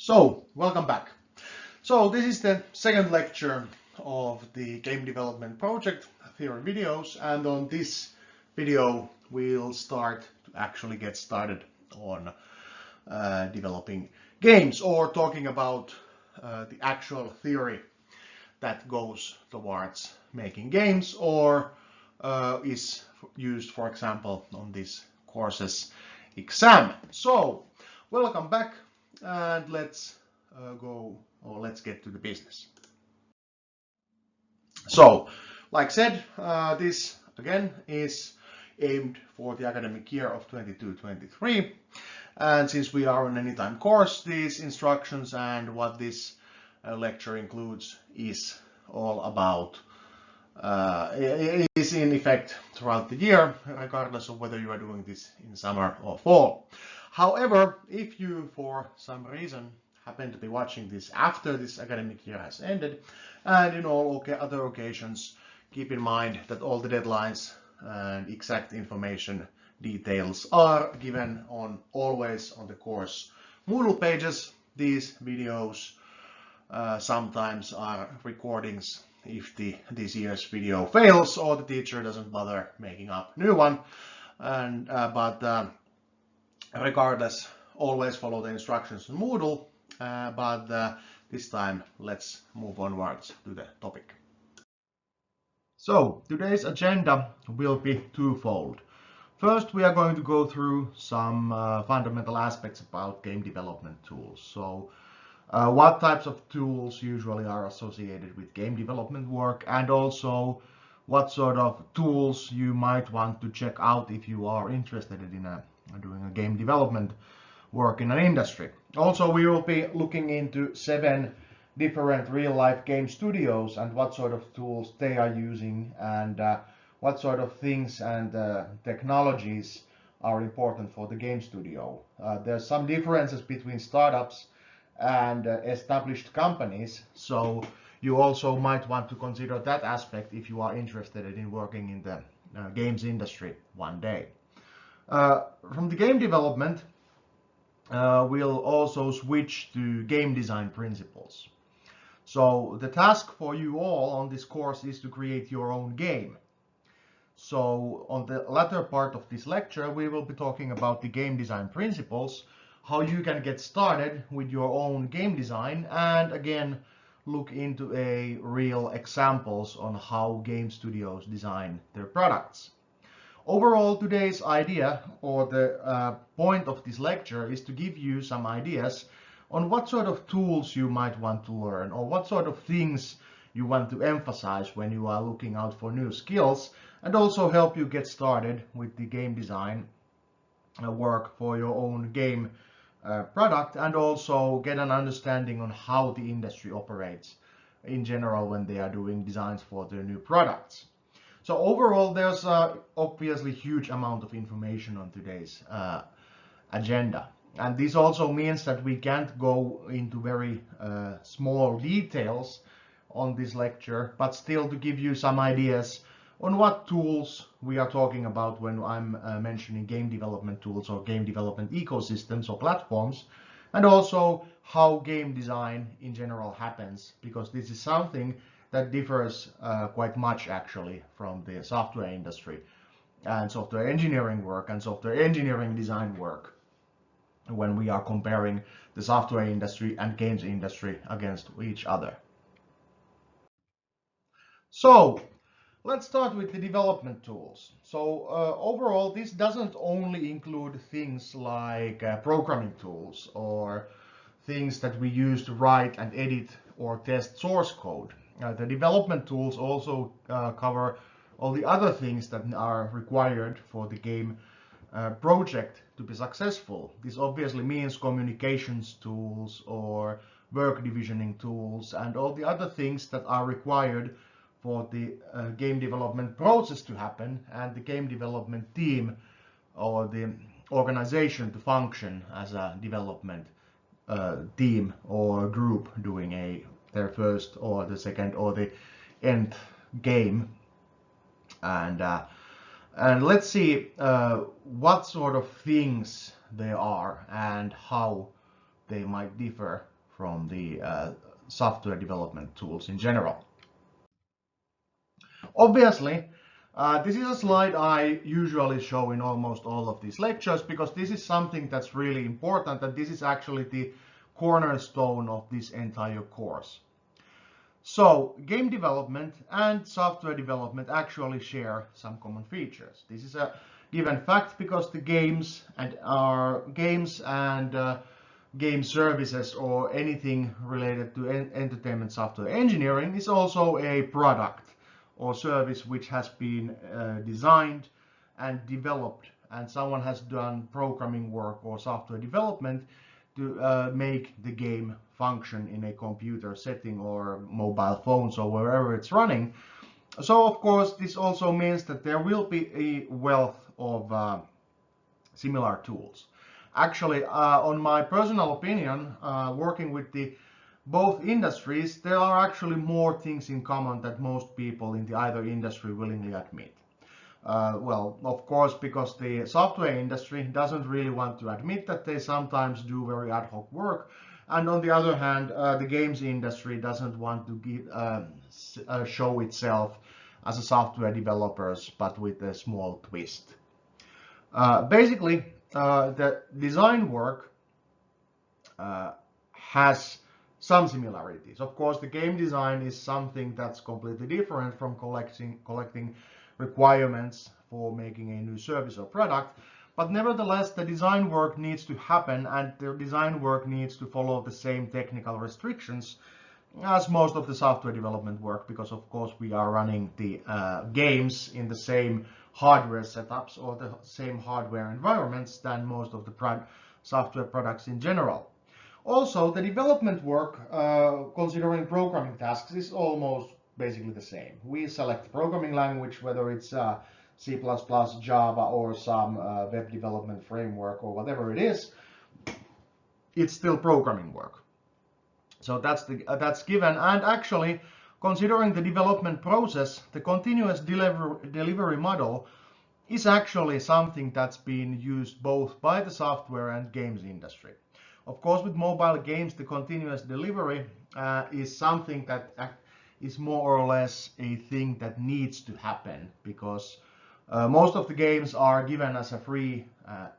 So, welcome back. So, this is the second lecture of the game development project theory videos, and on this video we'll start to actually get started on developing games, or talking about the actual theory that goes towards making games, or is used, for example, on this course's exam. So, welcome back, and let's get to the business. So, like said, this again is aimed for the academic year of 22-23, and since we are on an anytime course, these instructions and what this lecture includes is all about is in effect throughout the year, regardless of whether you are doing this in summer or fall. However, if you for some reason happen to be watching this after this academic year has ended, and in all other occasions, keep in mind that all the deadlines and exact information details are given always on the course Moodle pages. These videos sometimes are recordings if this year's video fails or the teacher doesn't bother making up a new one. But regardless, always follow the instructions in Moodle. But this time, let's move onwards to the topic. So, today's agenda will be twofold. First, we are going to go through some fundamental aspects about game development tools. So, what types of tools usually are associated with game development work, and also what sort of tools you might want to check out if you are interested in doing a game development work in an industry. Also, we will be looking into 7 different real-life game studios and what sort of tools they are using, and what sort of things and technologies are important for the game studio. There's some differences between startups and established companies, so you also might want to consider that aspect if you are interested in working in the games industry one day. From the game development, we'll also switch to game design principles. So the task for you all on this course is to create your own game. So on the latter part of this lecture, we will be talking about the game design principles, how you can get started with your own game design, and again look into a real examples on how game studios design their products. Overall, today's idea, or the point of this lecture, is to give you some ideas on what sort of tools you might want to learn, or what sort of things you want to emphasize when you are looking out for new skills, and also help you get started with the game design work for your own game product, and also get an understanding on how the industry operates in general when they are doing designs for their new products. So overall, there's obviously huge amount of information on today's agenda. And this also means that we can't go into very small details on this lecture, but still to give you some ideas on what tools we are talking about when I'm mentioning game development tools or game development ecosystems or platforms, and also how game design in general happens, because this is something that differs quite much actually from the software industry and software engineering work and software engineering design work when we are comparing the software industry and games industry against each other. So let's start with the development tools. So overall, this doesn't only include things like programming tools or things that we use to write and edit or test source code. The development tools also cover all the other things that are required for the game project to be successful. This obviously means communications tools or work divisioning tools and all the other things that are required for the game development process to happen and the game development team or the organization to function as a development team or group doing their first or the second or the end game. And let's see what sort of things they are and how they might differ from the software development tools in general. Obviously, this is a slide I usually show in almost all of these lectures because this is something that's really important, and this is actually the cornerstone of this entire course. So, game development and software development actually share some common features. This is a given fact because the games and game services or anything related to entertainment software engineering is also a product or service which has been designed and developed, and someone has done programming work or software development to make the game function in a computer setting or mobile phones or wherever it's running. So of course this also means that there will be a wealth of similar tools. Actually, on my personal opinion, working with both industries, there are actually more things in common that most people in the either industry willingly admit. Well, of course, because the software industry doesn't really want to admit that they sometimes do very ad hoc work. And on the other hand, the games industry doesn't want to show itself as a software developers, but with a small twist. Basically, the design work has some similarities. Of course, the game design is something that's completely different from collecting requirements for making a new service or product, but nevertheless the design work needs to happen, and the design work needs to follow the same technical restrictions as most of the software development work, because of course we are running the games in the same hardware setups or the same hardware environments than most of the software products in general. Also, the development work, considering programming tasks, is almost basically the same. We select programming language, whether it's C++, Java, or some web development framework or whatever it is. It's still programming work. So that's given. And actually, considering the development process, the continuous delivery model is actually something that's been used both by the software and games industry. Of course, with mobile games, the continuous delivery is something that is more or less a thing that needs to happen, because most of the games are given as a free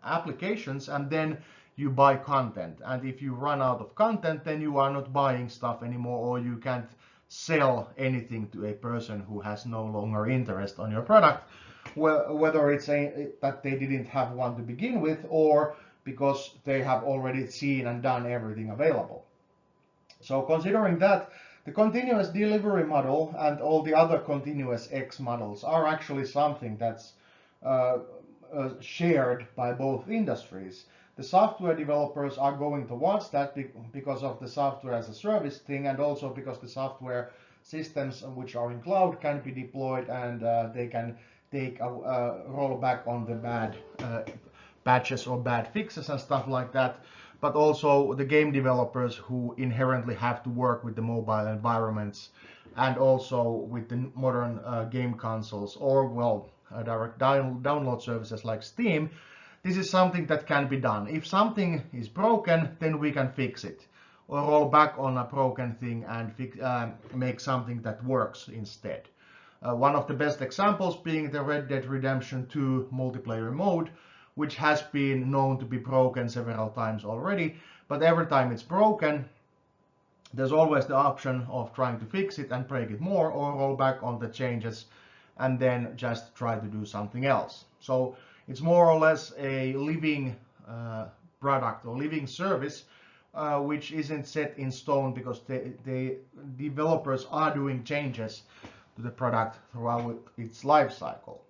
applications, and then you buy content. And if you run out of content, then you are not buying stuff anymore, or you can't sell anything to a person who has no longer interest on your product, whether it's that they didn't have one to begin with, or because they have already seen and done everything available. So considering that, the continuous delivery model and all the other continuous X models are actually something that's shared by both industries. The software developers are going towards that because of the software as a service thing, and also because the software systems which are in cloud can be deployed, and they can take a rollback on the bad patches or bad fixes and stuff like that. But also the game developers who inherently have to work with the mobile environments and also with the modern game consoles, or well, direct download services like Steam. This is something that can be done. If something is broken, then we can fix it, or roll back on a broken thing and make something that works instead. One of the best examples being the Red Dead Redemption 2 multiplayer mode, which has been known to be broken several times already, but every time it's broken, there's always the option of trying to fix it and break it more, or roll back on the changes and then just try to do something else. So it's more or less a living product or living service, which isn't set in stone, because the developers are doing changes to the product throughout its life cycle.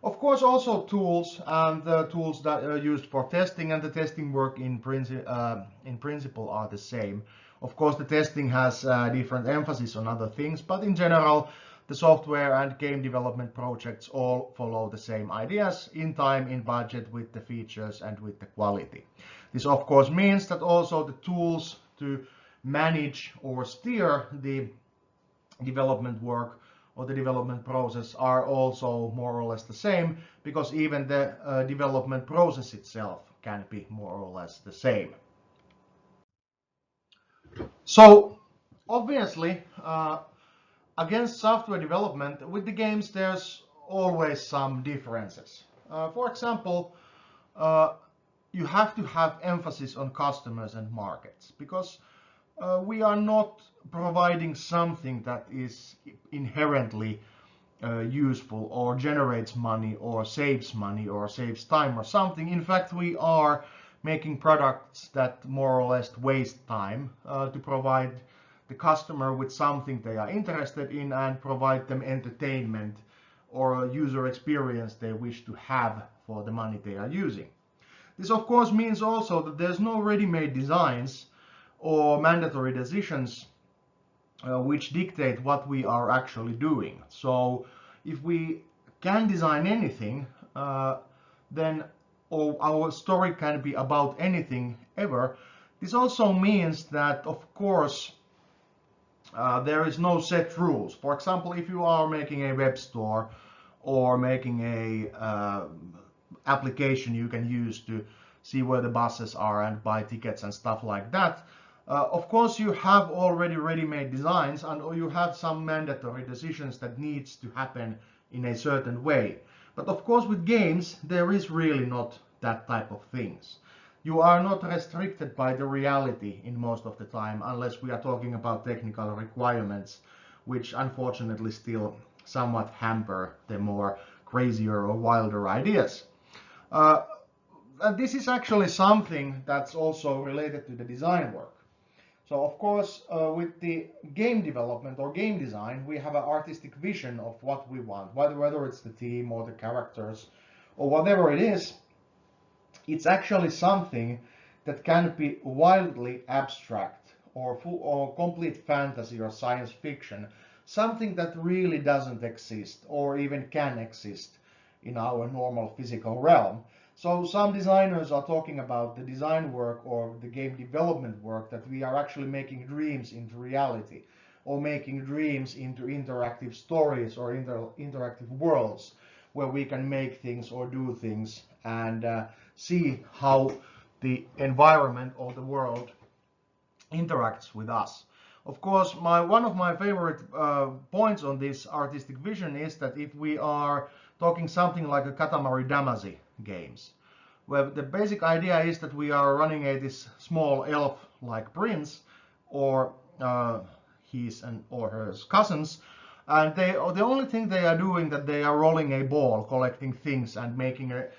Of course, also tools, and the tools that are used for testing and the testing work in principle are the same. Of course, the testing has different emphasis on other things, but in general, the software and game development projects all follow the same ideas: in time, in budget, with the features and with the quality. This of course means that also the tools to manage or steer the development work or the development process are also more or less the same, because even the development process itself can be more or less the same. So obviously, against software development, with the games, there's always some differences. For example, uh, you have to have emphasis on customers and markets because we are not providing something that is inherently useful or generates money or saves time or something. In fact, we are making products that more or less waste time to provide the customer with something they are interested in and provide them entertainment or a user experience they wish to have for the money they are using. This of course means also that there's no ready-made designs or mandatory decisions which dictate what we are actually doing. So if we can design anything, then our story can be about anything ever. This also means that, of course, there is no set rules. For example, if you are making a web store or making a application you can use to see where the buses are and buy tickets and stuff like that, of course you have already ready-made designs and or you have some mandatory decisions that needs to happen in a certain way. But of course with games there is really not that type of things. You are not restricted by the reality in most of the time unless we are talking about technical requirements, which unfortunately still somewhat hamper the more crazier or wilder ideas. This is actually something that's also related to the design work. So of course, with the game development or game design, we have an artistic vision of what we want, whether it's the theme or the characters or whatever it is. It's actually something that can be wildly abstract or full or complete fantasy or science fiction, something that really doesn't exist or even can exist in our normal physical realm. So some designers are talking about the design work or the game development work that we are actually making dreams into reality or making dreams into interactive stories or interactive worlds where we can make things or do things and see how the environment or the world interacts with us. Of course, one of my favorite points on this artistic vision is that if we are talking something like a Katamari Damacy games, where the basic idea is that we are running this small elf-like prince or his or her cousins, and the only thing they are doing that they are rolling a ball, collecting things and making it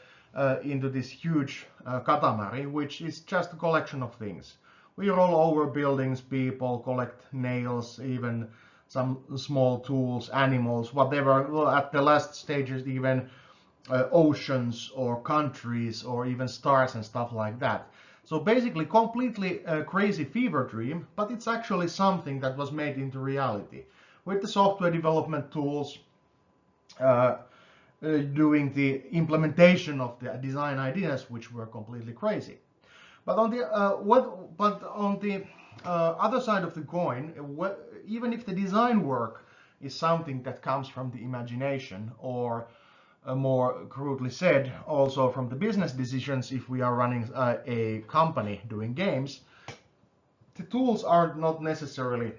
into this huge katamari, which is just a collection of things. We roll over buildings, people, collect nails, even some small tools, animals, whatever. Well, at the last stages, even oceans or countries or even stars and stuff like that. So basically completely crazy fever dream, but it's actually something that was made into reality with the software development tools doing the implementation of the design ideas, which were completely crazy. But on the other side of the coin, even if the design work is something that comes from the imagination, or more crudely said, also from the business decisions, if we are running a company doing games, the tools are not necessarily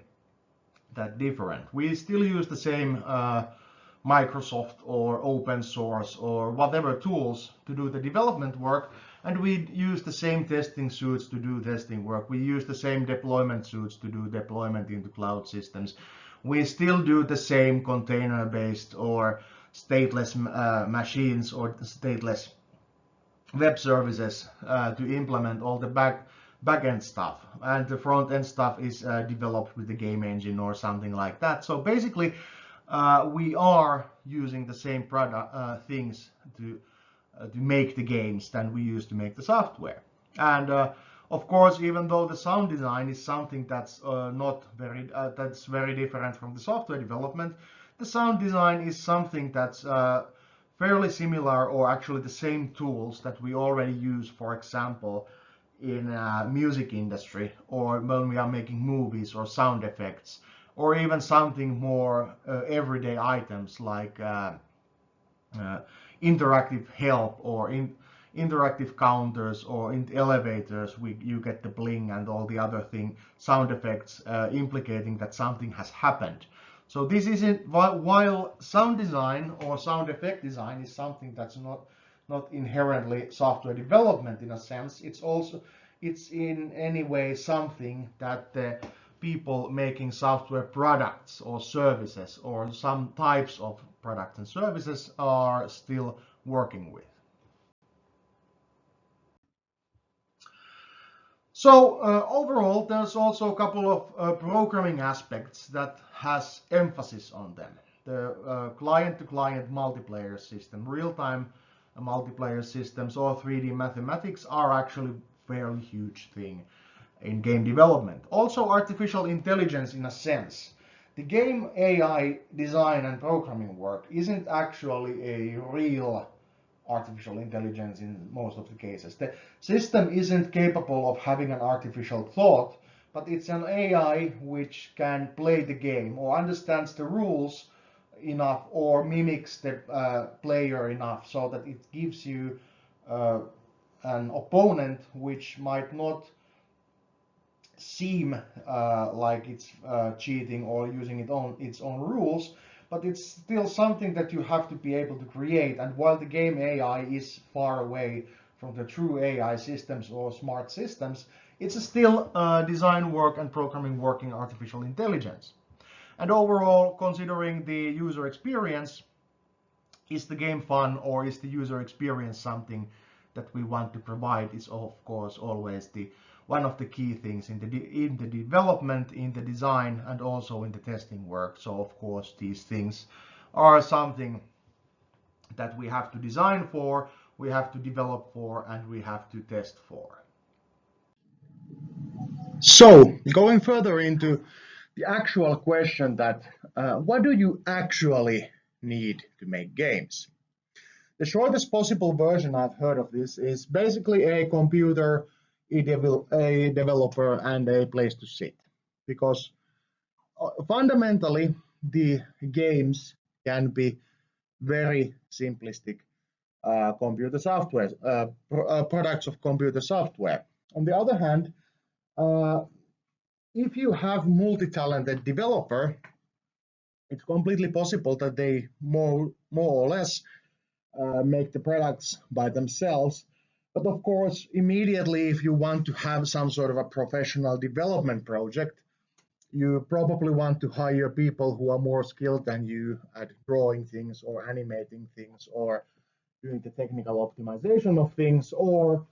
that different. We still use the same Microsoft or open source or whatever tools to do the development work, and we use the same testing suites to do testing work. We use the same deployment suites to do deployment into cloud systems. We still do the same container-based or stateless machines or stateless web services to implement all the back-end stuff, and the front-end stuff is developed with the game engine or something like that. So basically we are using the same product things to make the games than we use to make the software. And of course, even though the sound design is something that's that's very different from the software development, the sound design is something that's fairly similar, or actually the same tools that we already use, for example, in music industry, or when we are making movies or sound effects, or even something more everyday items like interactive help or interactive counters or in elevators, you get the bling and all the other sound effects implicating that something has happened. So this isn't, while sound design or sound effect design is something that's not inherently software development in a sense, it's in any way something that the people making software products or services or some types of products and services are still working with. So overall, there's also a couple of programming aspects that has emphasis on them. The client-to-client multiplayer system, real-time multiplayer systems, or 3D mathematics are actually a fairly huge thing in game development. Also artificial intelligence in a sense. The game AI design and programming work isn't actually a real artificial intelligence in most of the cases. The system isn't capable of having an artificial thought, but it's an AI which can play the game or understands the rules enough or mimics the player enough so that it gives you an opponent which might not seem like it's cheating or using its own rules, but it's still something that you have to be able to create. And while the game AI is far away from the true AI systems or smart systems, it's still design work and programming work in artificial intelligence. And overall, considering the user experience, is the game fun or is the user experience something that we want to provide is of course always one of the key things in the development, in the design, and also in the testing work. So of course these things are something that we have to design for, we have to develop for, and we have to test for. So going further into the actual question that what do you actually need to make games? The shortest possible version I've heard of this is basically a computer, a developer, and a place to sit. Because fundamentally, the games can be very simplistic computer software, products of computer software. On the other hand, if you have multi-talented developer, it's completely possible that they more or less make the products by themselves. But of course, immediately, if you want to have some sort of a professional development project, you probably want to hire people who are more skilled than you at drawing things or animating things or doing the technical optimization of things or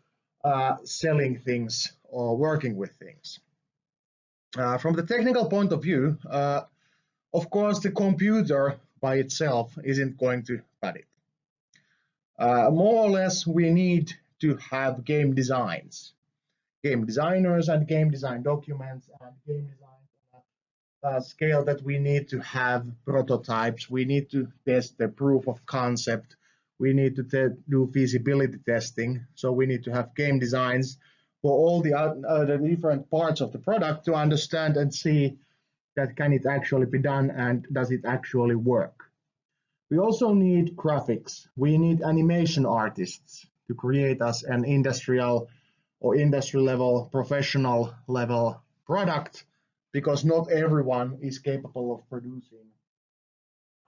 selling things or working with things. From the technical point of view, of course, the computer by itself isn't going to cut it. More or less, we need to have game designs, game designers and game design documents and game design scale that we need to have prototypes. We need to test the proof of concept. We need to do feasibility testing. So we need to have game designs for all the different parts of the product to understand and see that can it actually be done and does it actually work. We also need graphics. We need animation artists to create us an industrial or industry level, professional level product, because not everyone is capable of producing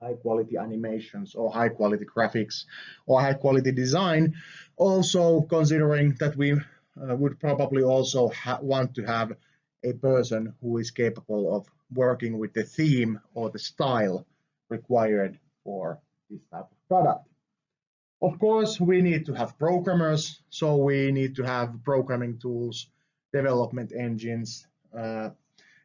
high quality animations or high quality graphics or high quality design. Also considering that we would probably also want to have a person who is capable of working with the theme or the style required for this type of product. Of course, we need to have programmers, so we need to have programming tools, development engines,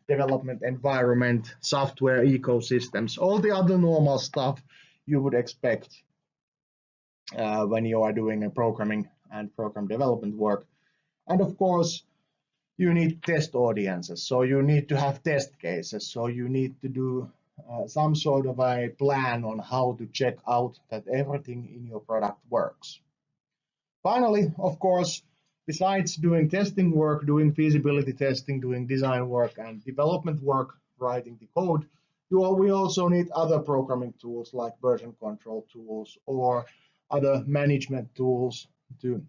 development environment, software ecosystems, all the other normal stuff you would expect when you are doing a programming and program development work. And of course, you need test audiences, so you need to have test cases, so you need to do some sort of a plan on how to check out that everything in your product works. Finally, of course, besides doing testing work, doing feasibility testing, doing design work and development work, writing the code, we also need other programming tools like version control tools or other management tools to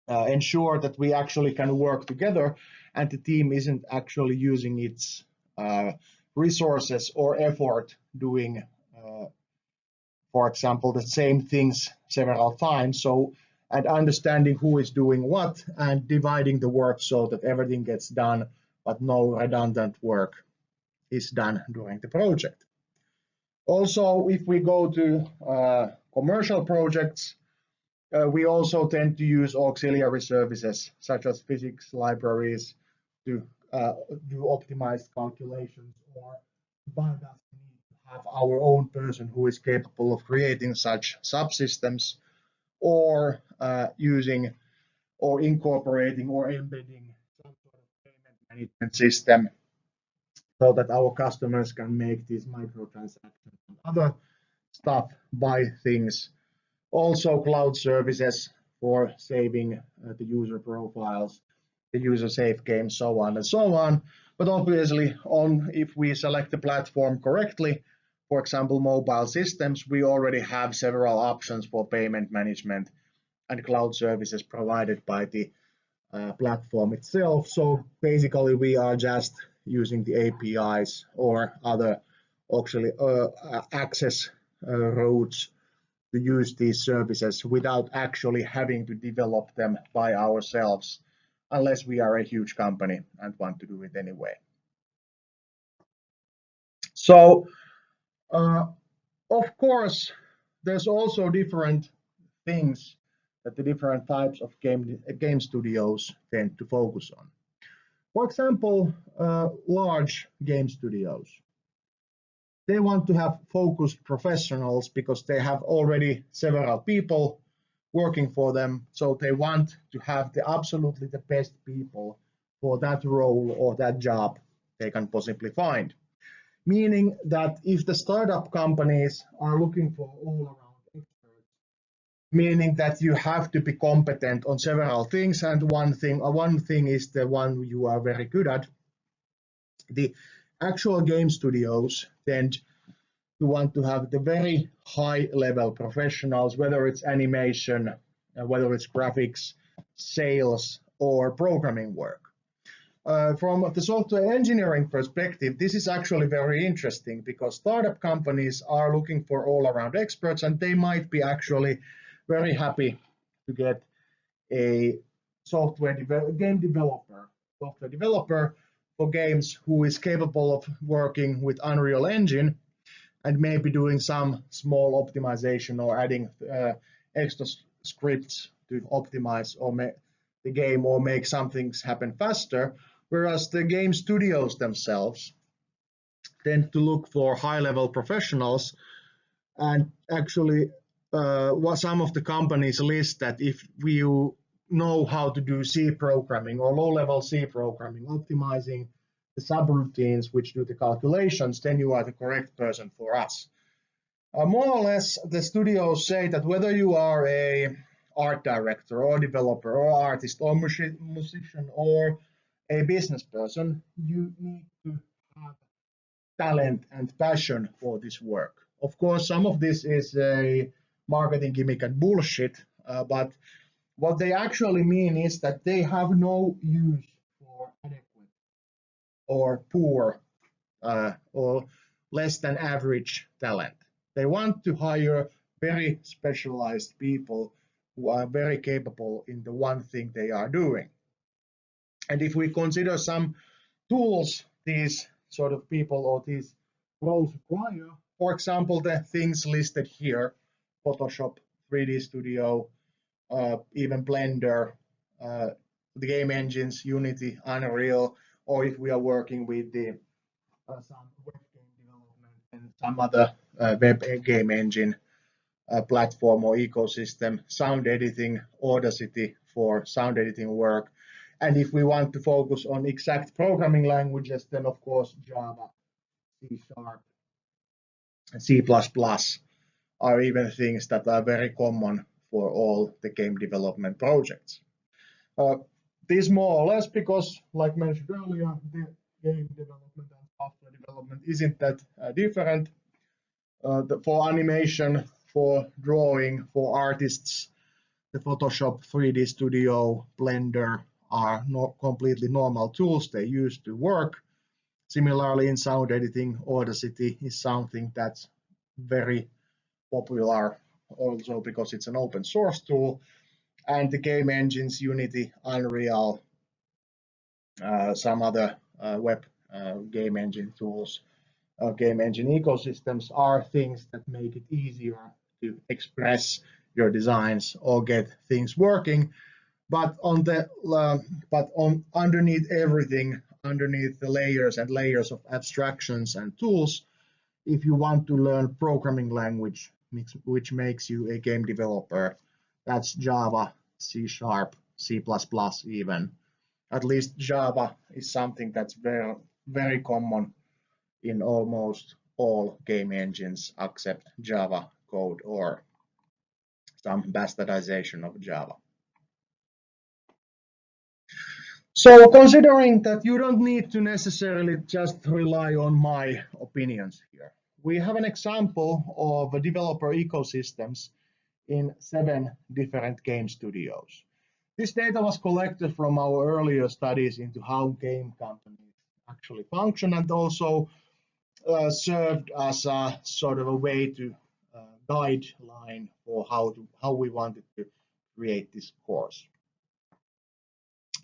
ensure that we actually can work together and the team isn't actually using its resources or effort doing, for example, the same things several times. So, and understanding who is doing what and dividing the work so that everything gets done, but no redundant work is done during the project. Also, if we go to commercial projects, we also tend to use auxiliary services such as physics libraries to do optimized calculations, or by that we need to have our own person who is capable of creating such subsystems, or using or incorporating or embedding some sort of payment management system so that our customers can make these microtransactions and other stuff, buy things. Also cloud services for saving the user profiles, the user safe games, so on and so on. But obviously, if we select the platform correctly, for example, mobile systems, we already have several options for payment management and cloud services provided by the platform itself. So basically, we are just using the APIs or other actually access routes to use these services without actually having to develop them by ourselves, unless we are a huge company and want to do it anyway. So, of course, there's also different things that the different types of game studios tend to focus on. For example, large game studios. They want to have focused professionals because they have already several people working for them. So they want to have absolutely the best people for that role or that job they can possibly find. Meaning that if the startup companies are looking for all-around experts, meaning that you have to be competent on several things, and one thing is the one you are very good at, the actual game studios tend to want to have the very high level professionals, whether it's animation, whether it's graphics, sales, or programming work. From the software engineering perspective, this is actually very interesting because startup companies are looking for all-around experts, and they might be actually very happy to get a game developer for games who is capable of working with Unreal Engine and maybe doing some small optimization or adding extra scripts to optimize or make the game or make some things happen faster. Whereas the game studios themselves tend to look for high-level professionals, and actually what some of the companies list that if you know how to do C programming or low-level C programming, optimizing the subroutines which do the calculations, then you are the correct person for us. More or less, the studios say that whether you are a art director or developer or artist or musician or a business person, you need to have talent and passion for this work. Of course, some of this is a marketing gimmick and bullshit, but what they actually mean is that they have no use for adequate or poor or less than average talent. They want to hire very specialized people who are very capable in the one thing they are doing. And if we consider some tools these sort of people or these roles require, for example, the things listed here, Photoshop, 3D Studio, even Blender, the game engines, Unity, Unreal, or if we are working with the some web game development and some other web game engine platform or ecosystem, sound editing, Audacity for sound editing work. And if we want to focus on exact programming languages, then of course Java, C#, and C++ are even things that are very common for all the game development projects. This more or less because, like mentioned earlier, the game development and software development isn't that different. For animation, for drawing, for artists, the Photoshop, 3D Studio, Blender are not completely normal tools they use to work. Similarly, in sound editing, Audacity is something that's very popular also because it's an open source tool. And the game engines, Unity, Unreal, some other web game engine tools, game engine ecosystems are things that make it easier to express your designs or get things working. But underneath everything, underneath the layers and layers of abstractions and tools, if you want to learn programming language, which makes you a game developer, that's Java, C#, C++ even. At least Java is something that's very, very common in almost all game engines except Java code or some bastardization of Java. So considering that you don't need to necessarily just rely on my opinions here, we have an example of developer ecosystems in 7 different game studios. This data was collected from our earlier studies into how game companies actually function and also served as a sort of a way to guideline for how we wanted to create this course.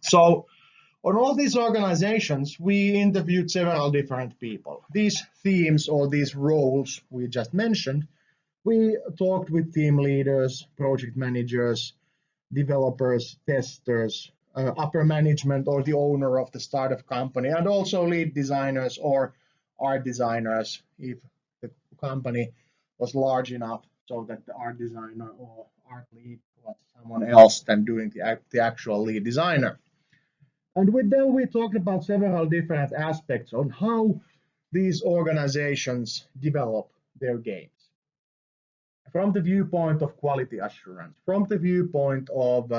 So on all these organizations, we interviewed several different people. These themes or these roles we just mentioned, we talked with team leaders, project managers, developers, testers, upper management or the owner of the startup company, and also lead designers or art designers if the company was large enough so that the art designer or art lead was someone else than doing the actual lead designer. And with them, we talked about several different aspects on how these organizations develop their games. From the viewpoint of quality assurance, from the viewpoint of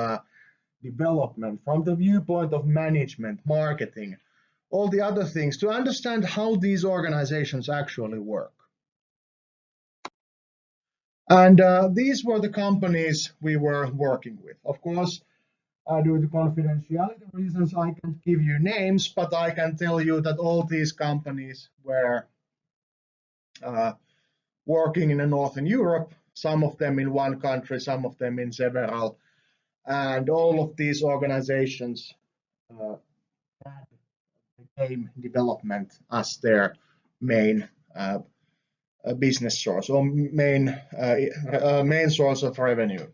development, from the viewpoint of management, marketing, all the other things, to understand how these organizations actually work. And these were the companies we were working with. Of course, due to confidentiality reasons, I can't give you names, but I can tell you that all these companies were working in Northern Europe, some of them in one country, some of them in several. And all of these organizations had game development as their main business source or main source of revenue.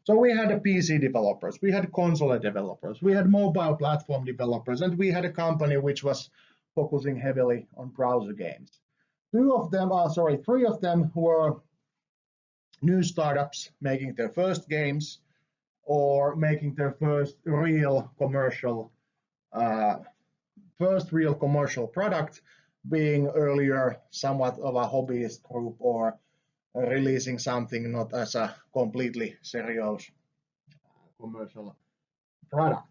So we had PC developers, we had console developers, we had mobile platform developers, and we had a company which was focusing heavily on browser games. Three of them were new startups making their first games or making their first real commercial product, being earlier somewhat of a hobbyist group or releasing something not as a completely serious commercial product.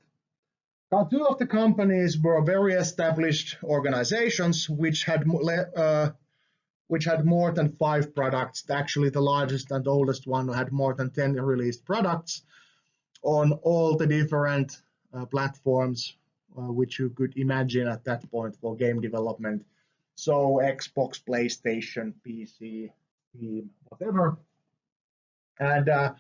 Now, 2 of the companies were very established organizations which had more than 5 products. Actually, the largest and oldest one had more than 10 released products on all the different platforms which you could imagine at that point for game development. So Xbox, PlayStation, PC, Steam, whatever. And the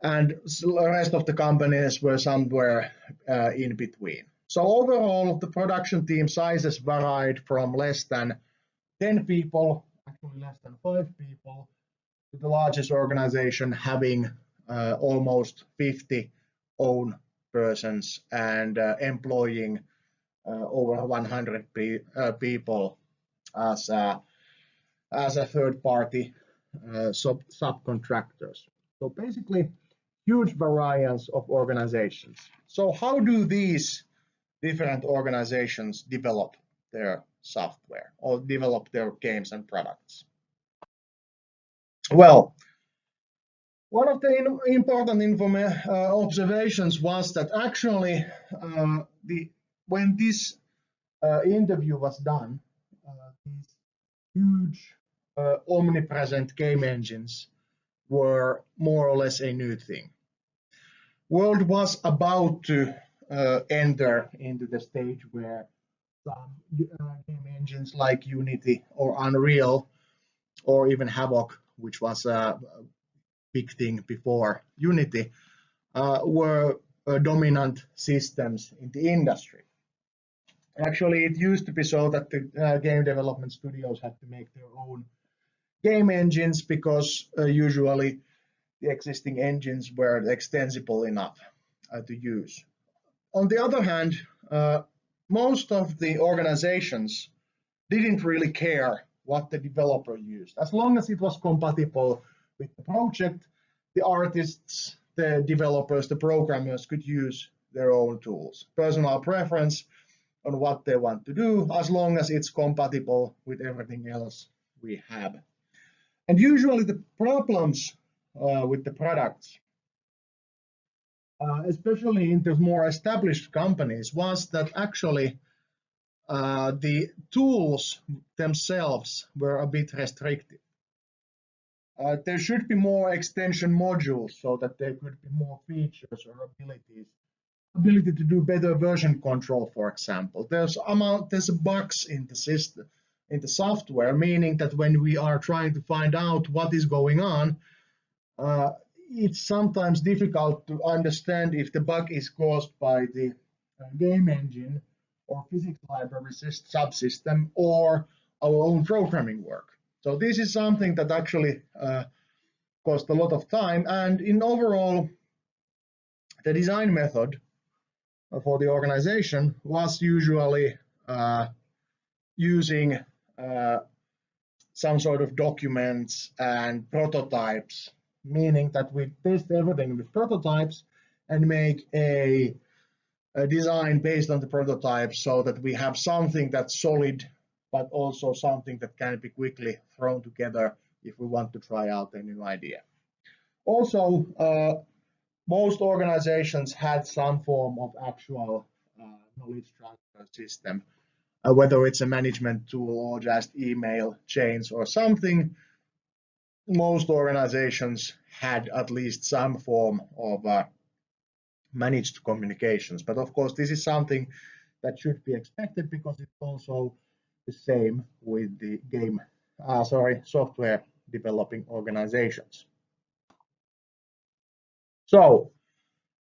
rest of the companies were somewhere in between. So overall, the production team sizes varied from less than 10 people, actually less than 5 people, to the largest organization having almost 50 own persons and employing over 100 people as a third-party subcontractors. So basically, huge variance of organizations. So how do these different organizations develop their software or develop their games and products? Well, one of the important observations was that actually when this interview was done, these huge omnipresent game engines were more or less a new thing. world was about to enter into the stage where some game engines like Unity or Unreal or even Havoc, which was a big thing before Unity, were dominant systems in the industry. Actually, it used to be so that the game development studios had to make their own game engines because usually the existing engines were extensible enough to use. On the other hand, most of the organizations didn't really care what the developer used. As long as it was compatible with the project, the artists, the developers, the programmers could use their own tools. Personal preference on what they want to do, as long as it's compatible with everything else we have. And usually the problems with the products, especially in the more established companies, was that actually the tools themselves were a bit restricted. There should be more extension modules so that there could be more features or ability to do better version control, for example. There's bugs in the system, in the software, meaning that when we are trying to find out what is going on, it's sometimes difficult to understand if the bug is caused by the game engine or physics library subsystem or our own programming work. So this is something that actually cost a lot of time, and in overall, the design method for the organization was usually using some sort of documents and prototypes, meaning that we test everything with prototypes and make a design based on the prototypes so that we have something that's solid, but also something that can be quickly thrown together if we want to try out a new idea. Also, most organizations had some form of actual knowledge transfer system, whether it's a management tool or just email chains or something. Most organizations had at least some form of managed communications. But of course, this is something that should be expected because it's also the same with the software developing organizations. So,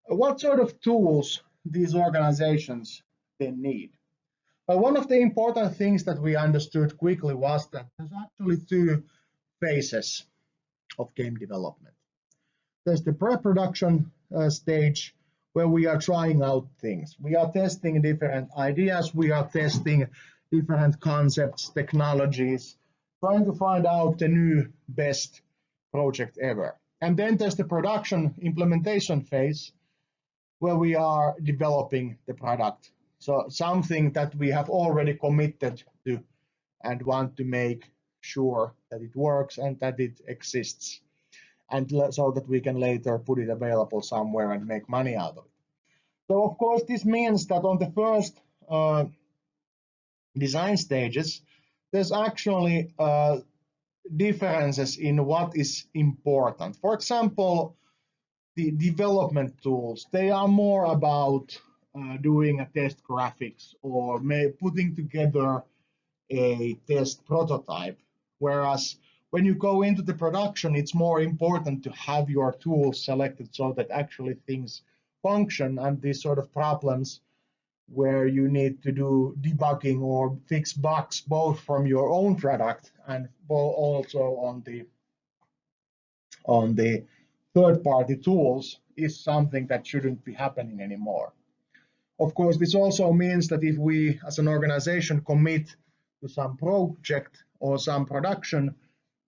what sort of tools these organizations then need? One of the important things that we understood quickly was that there's actually two phases of game development. There's the pre-production stage where we are trying out things. We are testing different ideas, we are testing different concepts, technologies, trying to find out the new best project ever. And then there's the production implementation phase where we are developing the product. So something that we have already committed to and want to make sure that it works and that it exists, and so that we can later put it available somewhere and make money out of it. So of course this means that on the first design stages, there's actually differences in what is important. For example, the development tools, they are more about doing a test graphics or putting together a test prototype. Whereas when you go into the production, it's more important to have your tools selected so that actually things function, and these sort of problems where you need to do debugging or fix bugs both from your own product and also on the third-party tools is something that shouldn't be happening anymore. Of course, this also means that if we as an organization commit to some project or some production,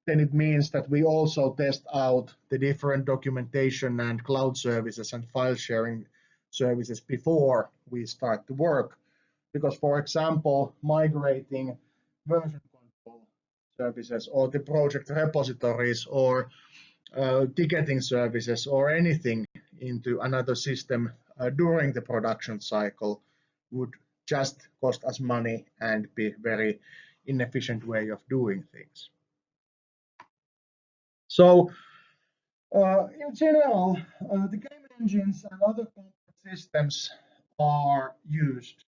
then it means that we also test out the different documentation and cloud services and file sharing services before we start to work. Because, for example, migrating version control services or the project repositories or ticketing services or anything into another system during the production cycle would just cost us money and be a very inefficient way of doing things. So in general, the game engines and other complex systems are used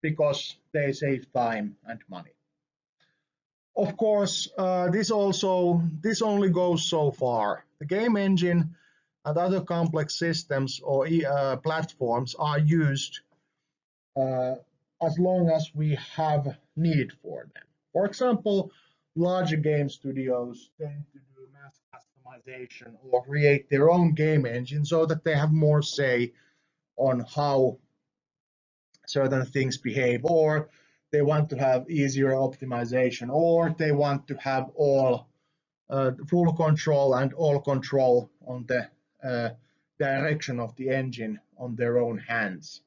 because they save time and money. Of course, this only goes so far. The game engine and other complex systems or platforms are used as long as we have need for them. For example, larger game studios tend to do mass customization or create their own game engine so that they have more say on how certain things behave, or they want to have easier optimization, or they want to have all full control and all control on the direction of the engine on their own hands.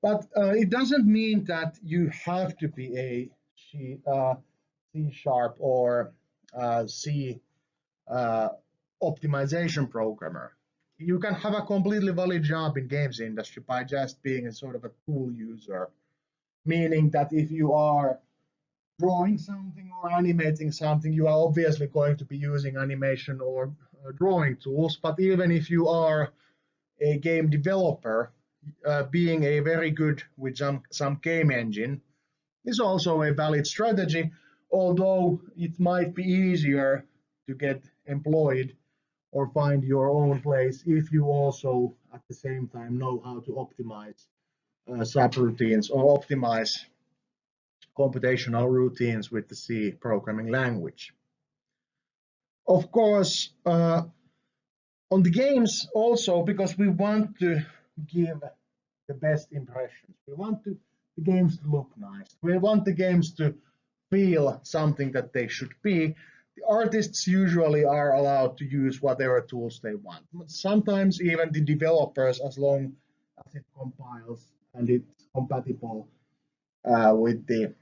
But it doesn't mean that you have to be a C# or C optimization programmer. You can have a completely valid job in games industry by just being a sort of a tool user, meaning that if you are drawing something or animating something, you are obviously going to be using animation or drawing tools. But even if you are a game developer, being a very good with some game engine is also a valid strategy, although it might be easier to get employed or find your own place if you also at the same time know how to optimize subroutines or optimize computational routines with the C programming language. Of course, on the games also, because we want to give the best impressions. We want the games to look nice. We want the games to feel something that they should be. The artists usually are allowed to use whatever tools they want. Sometimes even the developers, as long as it compiles and it's compatible with the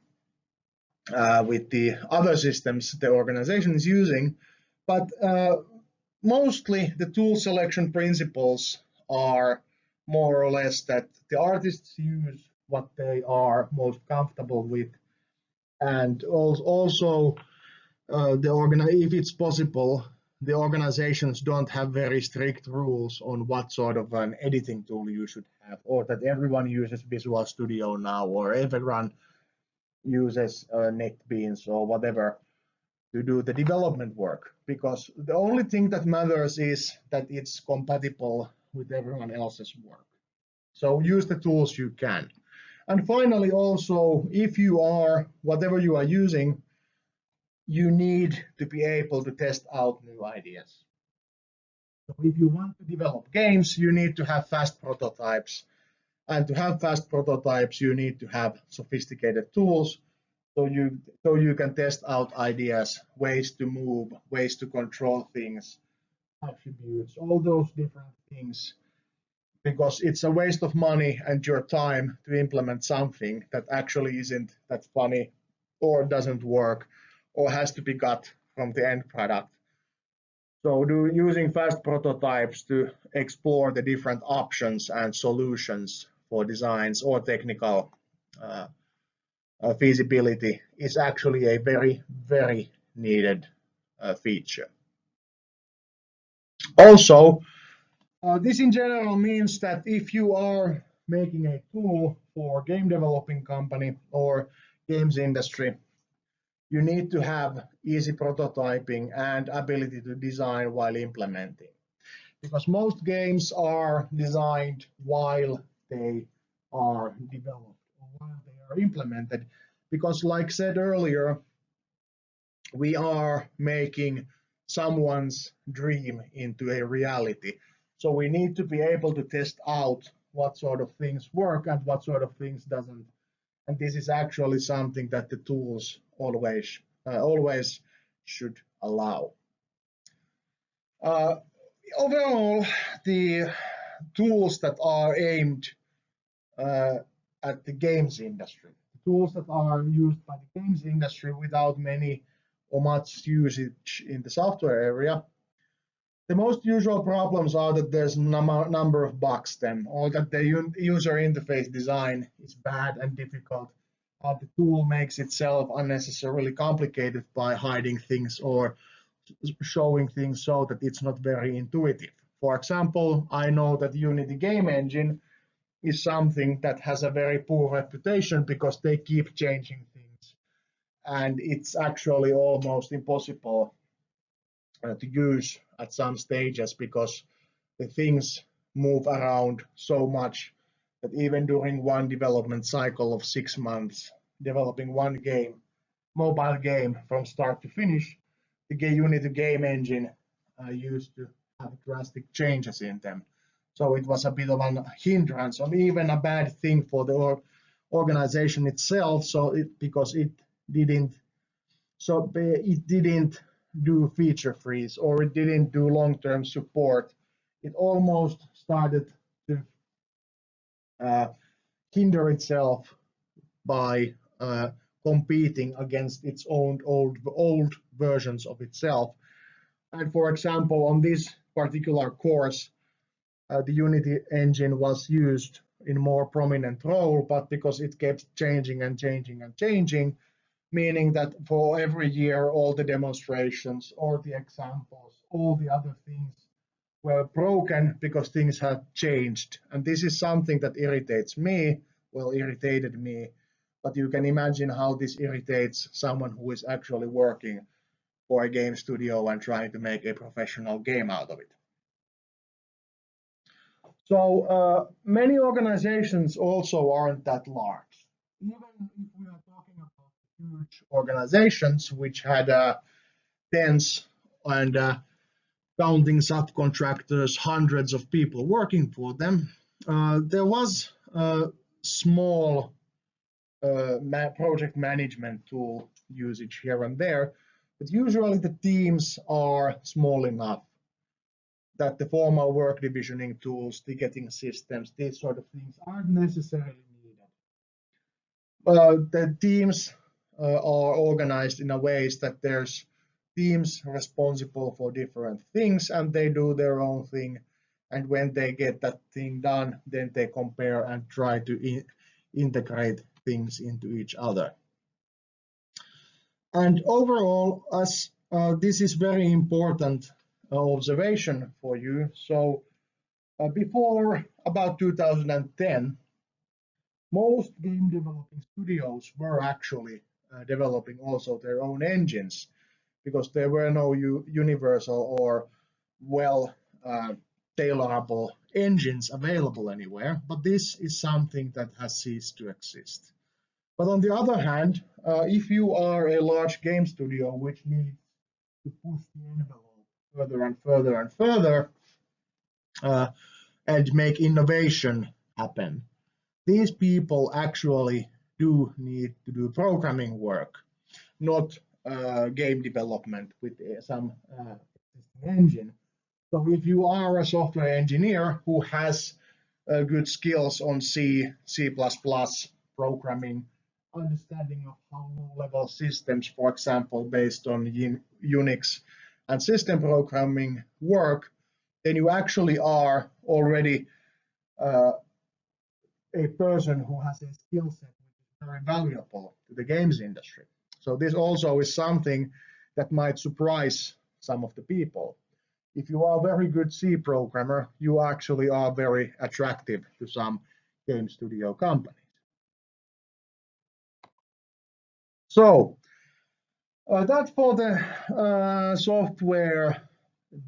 other systems the organization is using. But mostly the tool selection principles are more or less that the artists use what they are most comfortable with, and also if it's possible, the organizations don't have very strict rules on what sort of an editing tool you should have, or that everyone uses Visual Studio now, or everyone uses NetBeans or whatever to do the development work, because the only thing that matters is that it's compatible with everyone else's work. So use the tools you can. And finally, also, if you are, whatever you are using, you need to be able to test out new ideas. So if you want to develop games, you need to have fast prototypes. And to have fast prototypes, you need to have sophisticated tools so you can test out ideas, ways to move, ways to control things, attributes, all those different things, because it's a waste of money and your time to implement something that actually isn't that funny or doesn't work or has to be cut from the end product. So using fast prototypes to explore the different options and solutions for designs or technical feasibility is actually a very, very needed feature. Also, this in general means that if you are making a tool for game developing company or games industry, you need to have easy prototyping and ability to design while implementing. Because most games are designed while they are developed or while they are implemented. Because like said earlier, we are making someone's dream into a reality. So we need to be able to test out what sort of things work and what sort of things doesn't. And this is actually something that the tools always should allow. Overall, the tools that are aimed at the games industry, tools that are used by the games industry without many or much usage in the software area, the most usual problems are that there's a number of bugs then, or that the user interface design is bad and difficult, or the tool makes itself unnecessarily complicated by hiding things or showing things so that it's not very intuitive. For example, I know that Unity game engine is something that has a very poor reputation because they keep changing things, and it's actually almost impossible to use at some stages because the things move around so much that even during one development cycle of 6 months, developing one game, mobile game from start to finish, the Unity game engine used to have drastic changes in them. So it was a bit of a hindrance, or even a bad thing for the organization itself. Because it didn't do feature freeze, or it didn't do long-term support. It almost started to hinder itself by competing against its own old versions of itself. And for example, on this particular course, the Unity engine was used in more prominent role, but because it kept changing and changing and changing, meaning that for every year, all the demonstrations, all the examples, all the other things were broken because things had changed. And this is something that irritated me, but you can imagine how this irritates someone who is actually working for a game studio and trying to make a professional game out of it. So many organizations also aren't that large. Even if we are talking about huge organizations which had tens and counting subcontractors, hundreds of people working for them, there was a small project management tool usage here and there, but usually the teams are small enough that the formal work divisioning tools, ticketing systems, these sort of things aren't necessarily needed. The teams are organized in a ways that there's teams responsible for different things, and they do their own thing. And when they get that thing done, then they compare and try to integrate things into each other. And overall, as this is very important observation for you. So before about 2010, most game developing studios were actually developing also their own engines because there were no universal or well tailorable engines available anywhere. But this is something that has ceased to exist. But on the other hand, if you are a large game studio which needs to push the envelope further and further and further and make innovation happen, these people actually do need to do programming work, not game development with some engine. So if you are a software engineer who has good skills on C, C++ programming, understanding of how low-level systems, for example, based on Unix and system programming work, then you actually are already a person who has a skill set which is very valuable to the games industry. So this also is something that might surprise some of the people. If you are a very good C programmer, you actually are very attractive to some game studio companies. So that's for the software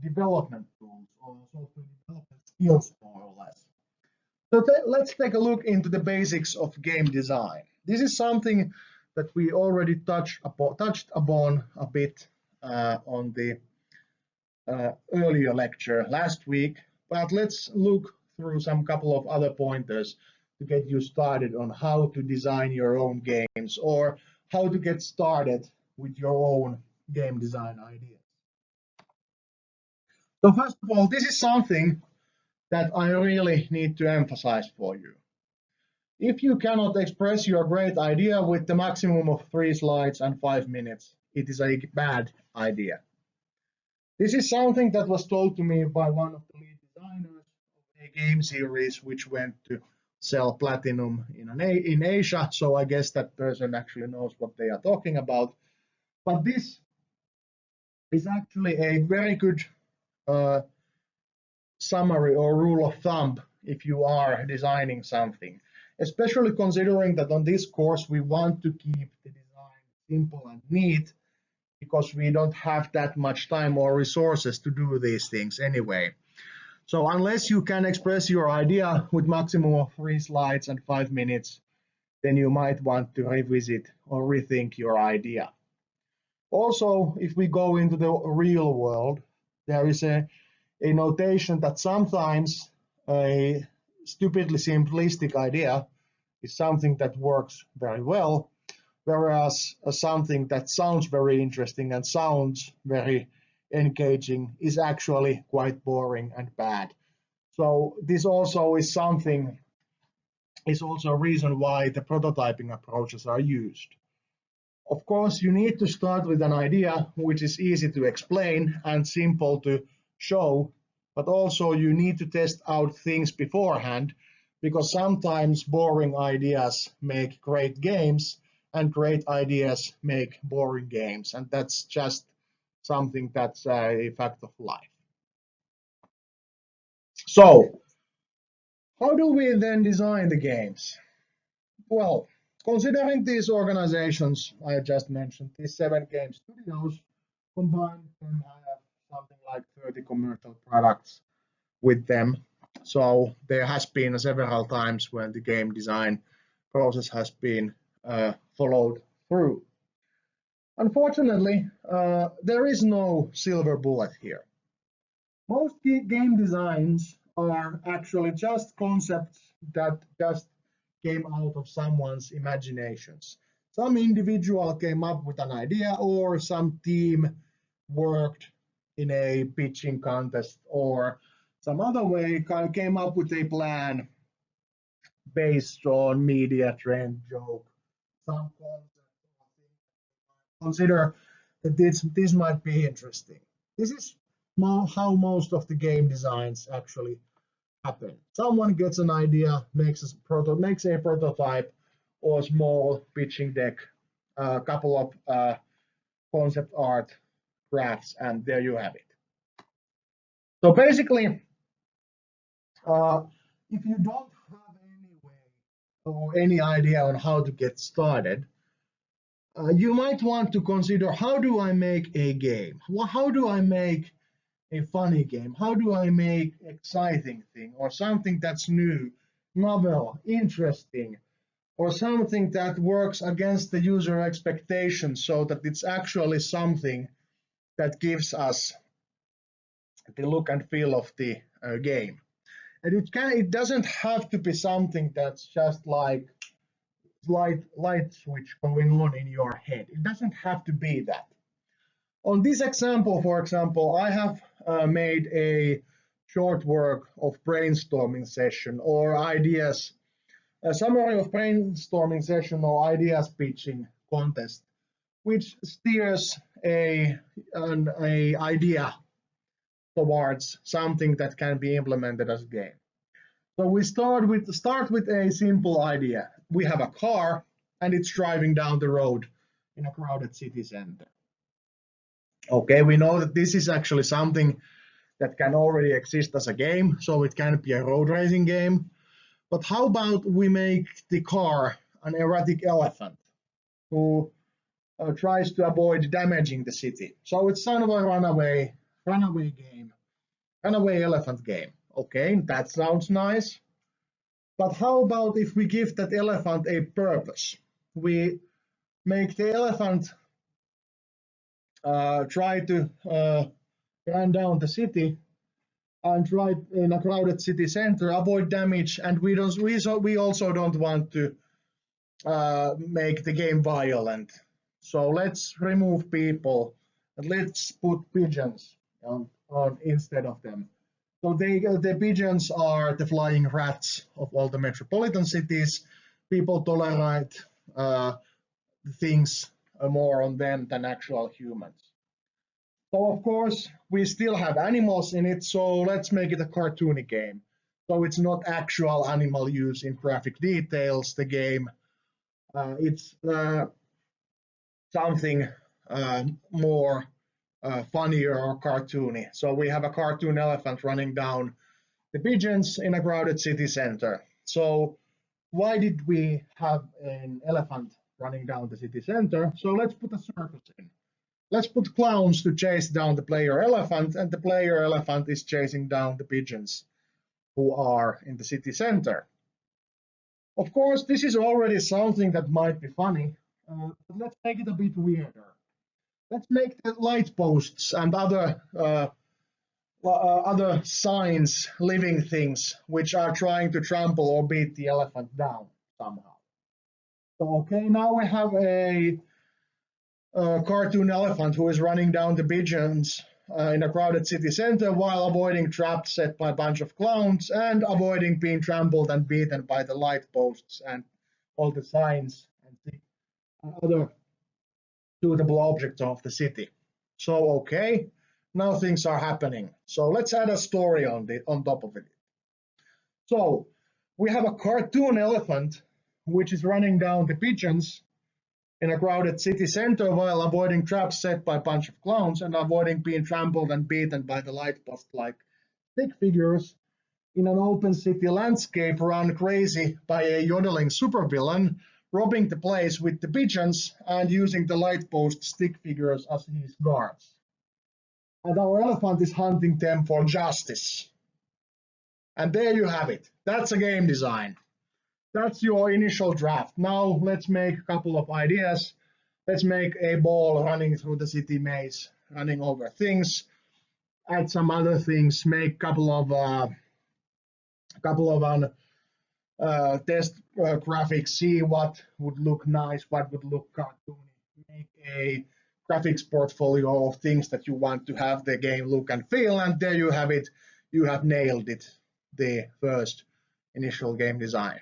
development tools or software development skills, more or less. So let's take a look into the basics of game design. This is something that we already touched upon a bit on the earlier lecture last week, but let's look through some couple of other pointers to get you started on how to design your own games or how to get started with your own game design ideas. So first of all, this is something that I really need to emphasize for you. If you cannot express your great idea with the maximum of 3 slides and 5 minutes, it is a bad idea. This is something that was told to me by one of the lead designers of a game series which went to sell platinum in Asia, so I guess that person actually knows what they are talking about. But this is actually a very good summary or rule of thumb if you are designing something, especially considering that on this course we want to keep the design simple and neat because we don't have that much time or resources to do these things anyway. So unless you can express your idea with maximum of 3 slides and 5 minutes, then you might want to revisit or rethink your idea. Also, if we go into the real world, there is a notation that sometimes a stupidly simplistic idea is something that works very well, whereas something that sounds very interesting and sounds very engaging is actually quite boring and bad. So this also is something, is also a reason why the prototyping approaches are used. Of course, you need to start with an idea which is easy to explain and simple to show, but also you need to test out things beforehand, because sometimes boring ideas make great games and great ideas make boring games, and that's just something that's a fact of life. So, how do we then design the games? Well, considering these organizations I just mentioned, these 7 game studios, combined them have something like 30 commercial products with them. So there has been several times when the game design process has been followed through. Unfortunately, there is no silver bullet here. Most game designs are actually just concepts that just came out of someone's imaginations. Some individual came up with an idea, or some team worked in a pitching contest, or some other way came up with a plan based on media trend, joke, some concept, consider that this might be interesting. This is how most of the game designs actually happen. Someone gets an idea, makes a prototype or a small pitching deck, a couple of concept art graphs, and there you have it. So basically, if you don't have any way or any idea on how to get started, you might want to consider, how do I make a game? How do I make a funny game? How do I make exciting thing, or something that's new, novel, interesting, or something that works against the user expectations so that it's actually something that gives us the look and feel of the game. And it doesn't have to be something that's just like light switch going on in your head. It doesn't have to be that. On this example, for example, I have made a short work of brainstorming session or ideas, a summary of brainstorming session or ideas pitching contest, which steers an idea towards something that can be implemented as a game. So we start with a simple idea. We have a car and it's driving down the road in a crowded city center. Okay, we know that this is actually something that can already exist as a game, so it can be a road racing game. But how about we make the car an erratic elephant who tries to avoid damaging the city? So it's kind of a runaway game, runaway elephant game. Okay, that sounds nice. But how about if we give that elephant a purpose? We make the elephant try to run down the city and try in a crowded city center, avoid damage, and we also don't want to make the game violent. So let's remove people and let's put pigeons on instead of them. So the pigeons are the flying rats of all the metropolitan cities. People tolerate things more on them than actual humans. So of course, we still have animals in it, so let's make it a cartoony game. So it's not actual animal use in graphic details, the game. It's something more funnier or cartoony. So we have a cartoon elephant running down the pigeons in a crowded city center. So why did we have an elephant running down the city center? So let's put a circus in. Let's put clowns to chase down the player elephant, and the player elephant is chasing down the pigeons who are in the city center. Of course, this is already something that might be funny, but let's make it a bit weirder. Let's make the light posts and other signs living things which are trying to trample or beat the elephant down somehow. So, okay, now we have a cartoon elephant who is running down the pigeons in a crowded city center while avoiding traps set by a bunch of clowns and avoiding being trampled and beaten by the light posts and all the signs and the other suitable objects of the city. So, okay, now things are happening. So let's add a story on top of it. So we have a cartoon elephant which is running down the pigeons in a crowded city center while avoiding traps set by a bunch of clowns and avoiding being trampled and beaten by the light post-like stick figures in an open city landscape run crazy by a yodeling supervillain, robbing the place with the pigeons and using the light post stick figures as his guards. And our elephant is hunting them for justice. And there you have it. That's a game design. That's your initial draft. Now let's make a couple of ideas. Let's make a ball running through the city maze, running over things. Add some other things. Make a couple of test graphics. See what would look nice, what would look cartoony. Make a graphics portfolio of things that you want to have the game look and feel, and there you have it. You have nailed it. The first initial game design.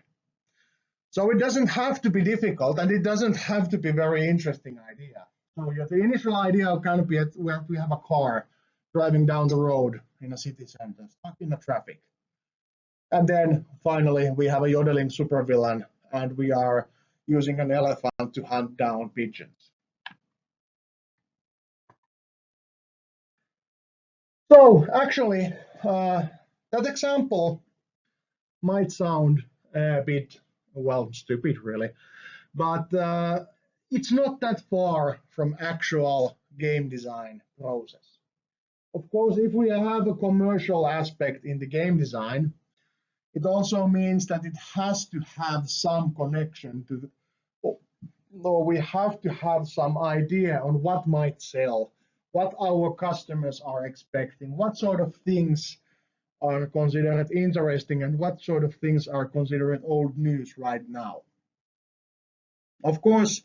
So it doesn't have to be difficult, and it doesn't have to be very interesting idea. So the initial idea can be where we have a car driving down the road in a city center, stuck in the traffic. And then finally we have a yodeling supervillain, and we are using an elephant to hunt down pigeons. So actually, that example might sound a bit, well, stupid really, but it's not that far from actual game design process. Of course, if we have a commercial aspect in the game design, it also means that it has to have some connection to, we have to have some idea on what might sell, what our customers are expecting, what sort of things are considered interesting and what sort of things are considered old news right now. Of course,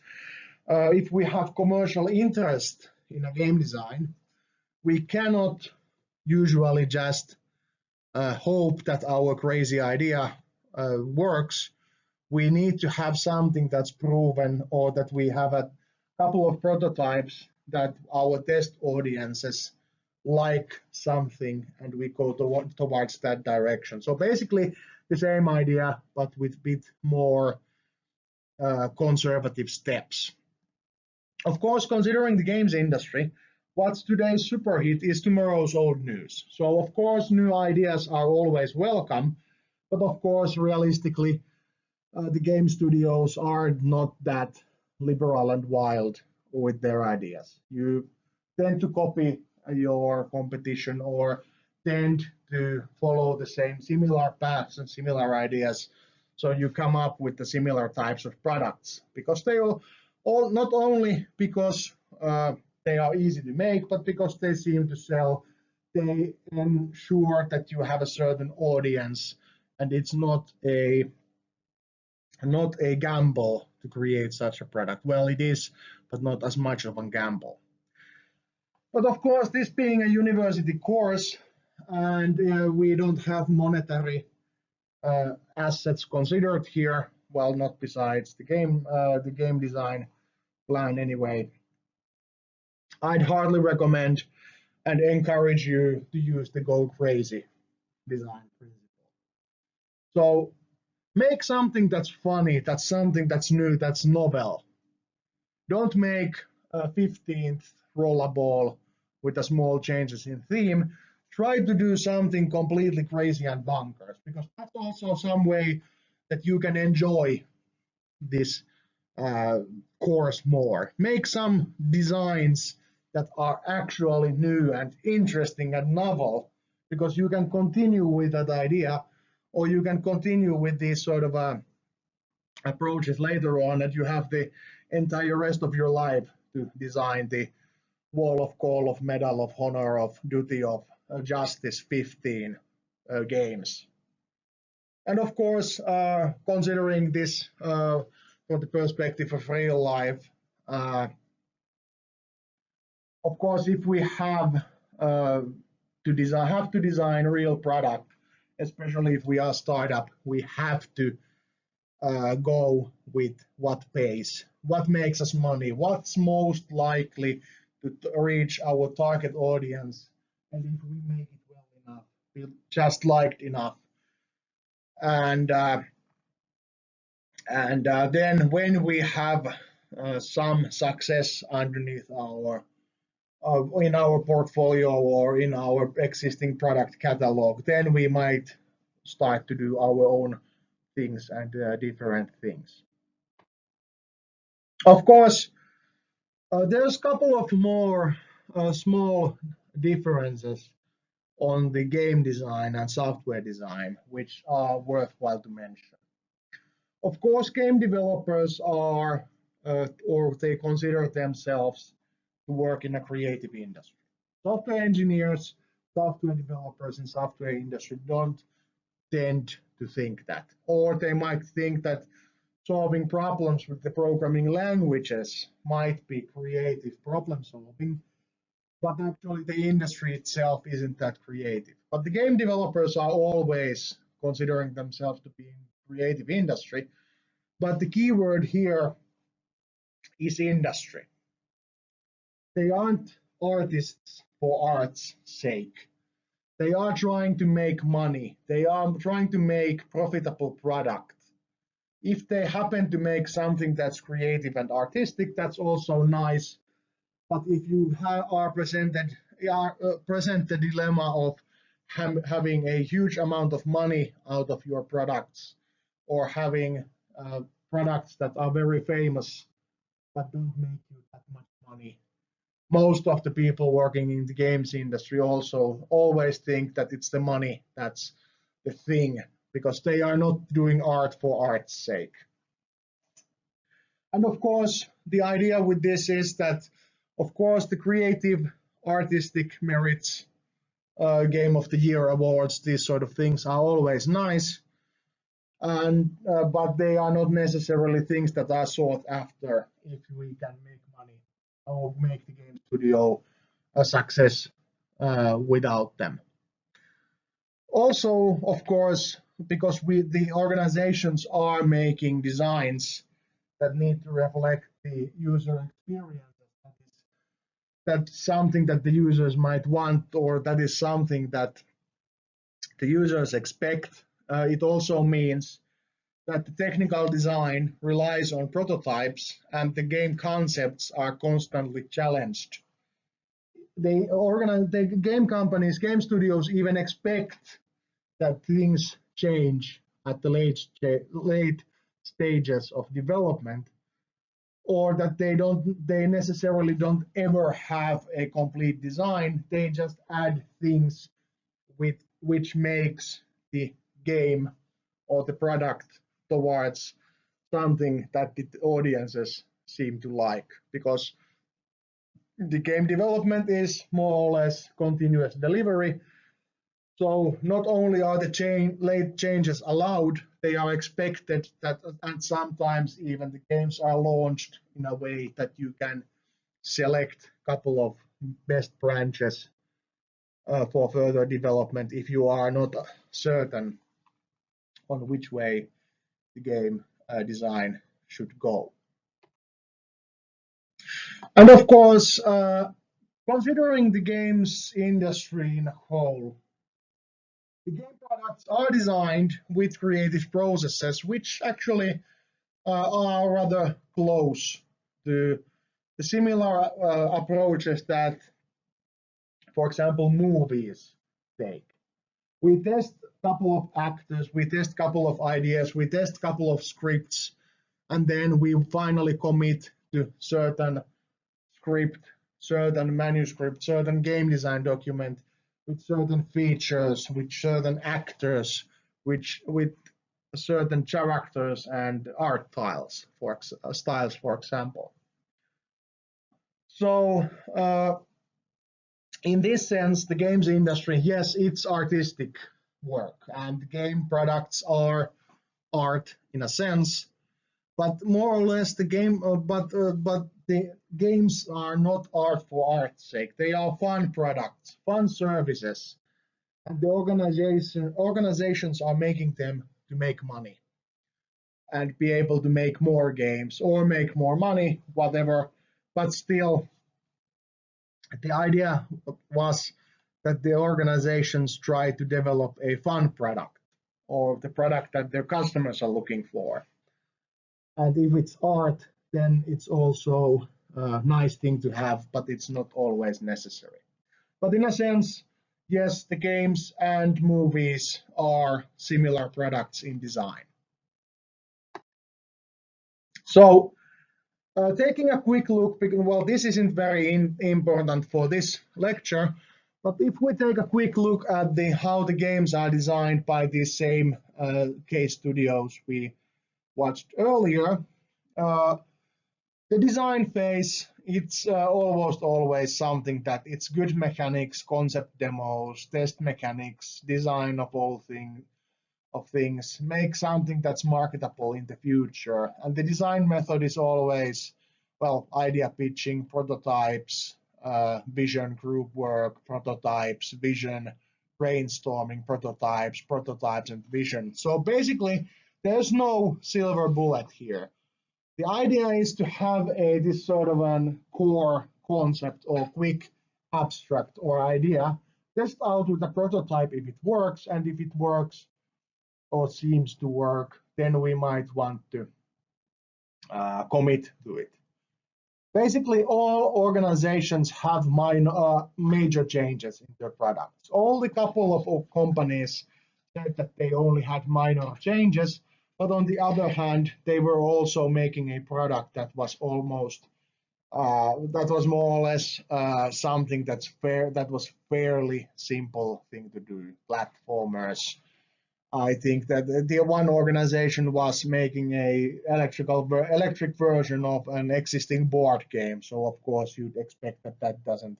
if we have commercial interest in a game design, we cannot usually just hope that our crazy idea works. We need to have something that's proven, or that we have a couple of prototypes that our test audiences like something, and we go towards that direction. So basically the same idea, but with a bit more conservative steps. Of course, considering the games industry, what's today's super hit is tomorrow's old news. So of course, new ideas are always welcome, but of course, realistically, the game studios are not that liberal and wild with their ideas. You tend to copy your competition or tend to follow the similar paths and similar ideas. So you come up with the similar types of products because they all not only because they are easy to make, but because they seem to sell. They ensure that you have a certain audience, and it's not a gamble to create such a product. Well, it is, but not as much of a gamble. But of course, this being a university course, and we don't have monetary assets considered here, well, not besides the game design plan anyway, I'd hardly recommend and encourage you to use the go crazy design principle. So make something that's funny, that's something that's new, that's novel. Don't make a 15th rollerball with a small changes in theme. try to do something completely crazy and bonkers, because that's also some way that you can enjoy this course more. Make some designs that are actually new and interesting and novel, because you can continue with that idea, or you can continue with these sort of approaches later on, and you have the entire rest of your life to design the Wall of Call of Medal of Honor of Duty of Justice 15 games. And of course, considering this from the perspective of real life, of course, if we have to design a real product, especially if we are a startup, we have to go with what pays, what makes us money, what's most likely to reach our target audience, and if we make it well enough, feel just liked enough. And then when we have some success underneath our in our portfolio or in our existing product catalog, then we might start to do our own things and different things. Of course, there's a couple of more small differences on the game design and software design, which are worthwhile to mention. Of course, game developers are, or they consider themselves to work in a creative industry. Software engineers, software developers in software industry don't tend to think that, or they might think that solving problems with the programming languages might be creative problem solving, but actually the industry itself isn't that creative. But the game developers are always considering themselves to be in creative industry, but the key word here is industry. They aren't artists for art's sake. They are trying to make money. They are trying to make profitable product. If they happen to make something that's creative and artistic, that's also nice. But if you are present the dilemma of having a huge amount of money out of your products, or having products that are very famous but don't make you that much money, most of the people working in the games industry also always think that it's the money that's the thing, because they are not doing art for art's sake. And of course, the idea with this is that, of course, the creative artistic merits, Game of the Year awards, these sort of things are always nice, and but they are not necessarily things that are sought after if we can make money or make the game studio a success without them. Also, of course, because the organizations are making designs that need to reflect the user experience, that's something that the users might want, or that is something that the users expect. It also means that the technical design relies on prototypes and the game concepts are constantly challenged. The game companies, game studios even expect that things change at the late stages of development, or that they necessarily don't ever have a complete design. They just add things which makes the game or the product towards something that the audiences seem to like, because the game development is more or less continuous delivery. So not only are the late changes allowed, they are expected that, and sometimes even the games are launched in a way that you can select a couple of best branches for further development if you are not certain on which way the game design should go. And of course, considering the games industry in a whole, the game products are designed with creative processes which actually are rather close to the similar approaches that, for example, movies stake. We test a couple of actors, we test a couple of ideas, we test a couple of scripts, and then we finally commit to certain script, certain manuscript, certain game design document with certain features, with certain actors, with certain characters and art styles, for example. So in this sense, the games industry, yes, it's artistic work, and game products are art in a sense, but more or less the games are not art for art's sake. They are fun products, fun services, and the organizations are making them to make money and be able to make more games or make more money, whatever. But still, the idea was that the organizations try to develop a fun product or the product that their customers are looking for. And if it's art, then it's also a nice thing to have, but it's not always necessary. But in a sense, yes, the games and movies are similar products in design. So taking a quick look, well, this isn't very important for this lecture, but if we take a quick look at how the games are designed by these same case studios we watched earlier, the design phase, it's almost always something that it's good mechanics, concept demos, test mechanics, design of all things, make something that's marketable in the future. And the design method is always, well, idea pitching, prototypes, vision group work, prototypes, vision, brainstorming, prototypes and vision. So basically, there's no silver bullet here. The idea is to have this sort of a core concept or quick abstract or idea, test out with a prototype if it works, and if it works or seems to work, then we might want to commit to it. Basically, all organizations have major changes in their products. Only a couple of companies said that they only had minor changes, but on the other hand, they were also making a product that was almost, that was more or less something that was fairly simple thing to do, platformers. I think that the one organization was making a electric version of an existing board game. So of course you'd expect that doesn't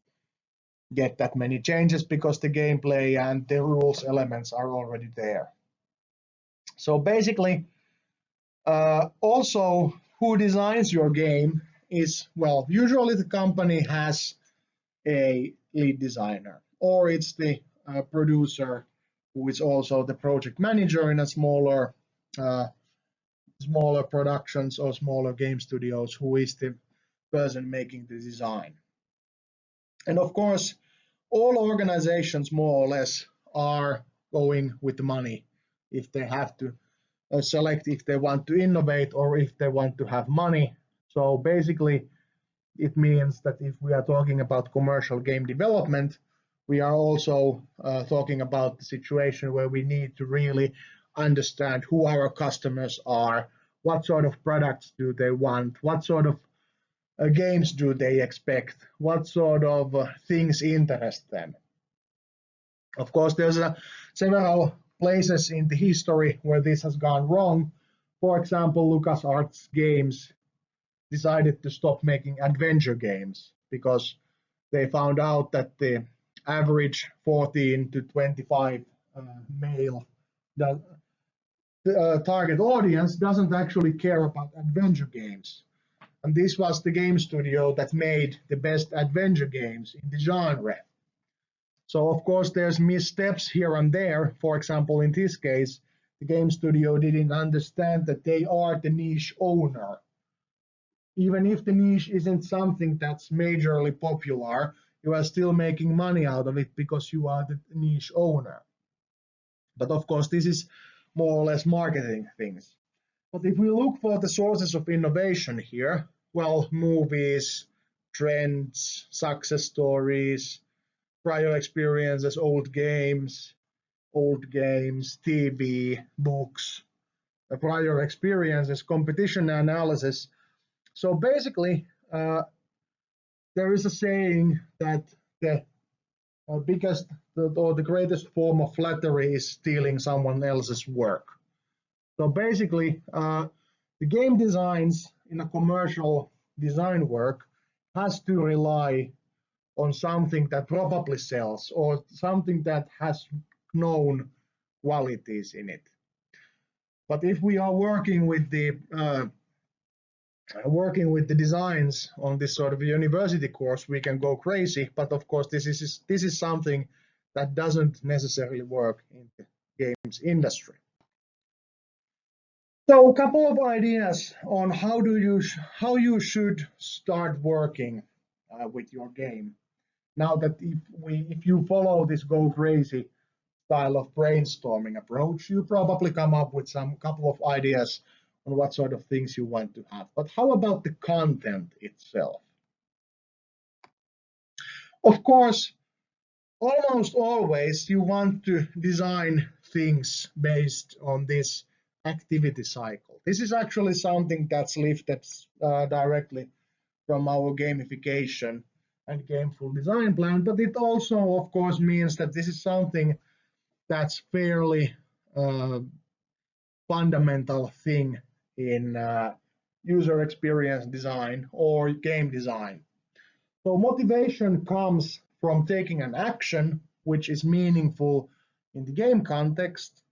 get that many changes because the gameplay and the rules elements are already there. So basically, also who designs your game is, well, usually the company has a lead designer, or it's the producer who is also the project manager in a smaller productions or smaller game studios, who is the person making the design. And of course, all organizations more or less are going with the money if they have to select if they want to innovate or if they want to have money. So basically, it means that if we are talking about commercial game development, we are also talking about the situation where we need to really understand who our customers are, what sort of products do they want, what sort of games do they expect, what sort of things interest them. Of course, there's several places in the history where this has gone wrong. For example, LucasArts Games decided to stop making adventure games because they found out that the average 14 to 25 male target audience doesn't actually care about adventure games. And this was the game studio that made the best adventure games in the genre. So of course there's missteps here and there. For example, in this case, the game studio didn't understand that they are the niche owner. Even if the niche isn't something that's majorly popular, you are still making money out of it because you are the niche owner. But of course, this is more or less marketing things. But if we look for the sources of innovation here, well, movies, trends, success stories, prior experiences, old games, TV, books, prior experiences, competition analysis. So basically, there is a saying that the biggest or the greatest form of flattery is stealing someone else's work. So basically, the game designs in a commercial design work has to rely on something that probably sells or something that has known qualities in it. But if we are working with the designs on this sort of university course, we can go crazy. But of course, this is something that doesn't necessarily work in the games industry. So a couple of ideas on how you should start working with your game. Now that if you follow this go crazy style of brainstorming approach, you probably come up with some couple of ideas on what sort of things you want to have. But how about the content itself? Of course, almost always you want to design things based on this activity cycle. This is actually something that's lifted directly from our gamification and gameful design plan, but it also, of course, means that this is something that's fairly fundamental thing in user experience design or game design. So motivation comes from taking an action which is meaningful in the game context,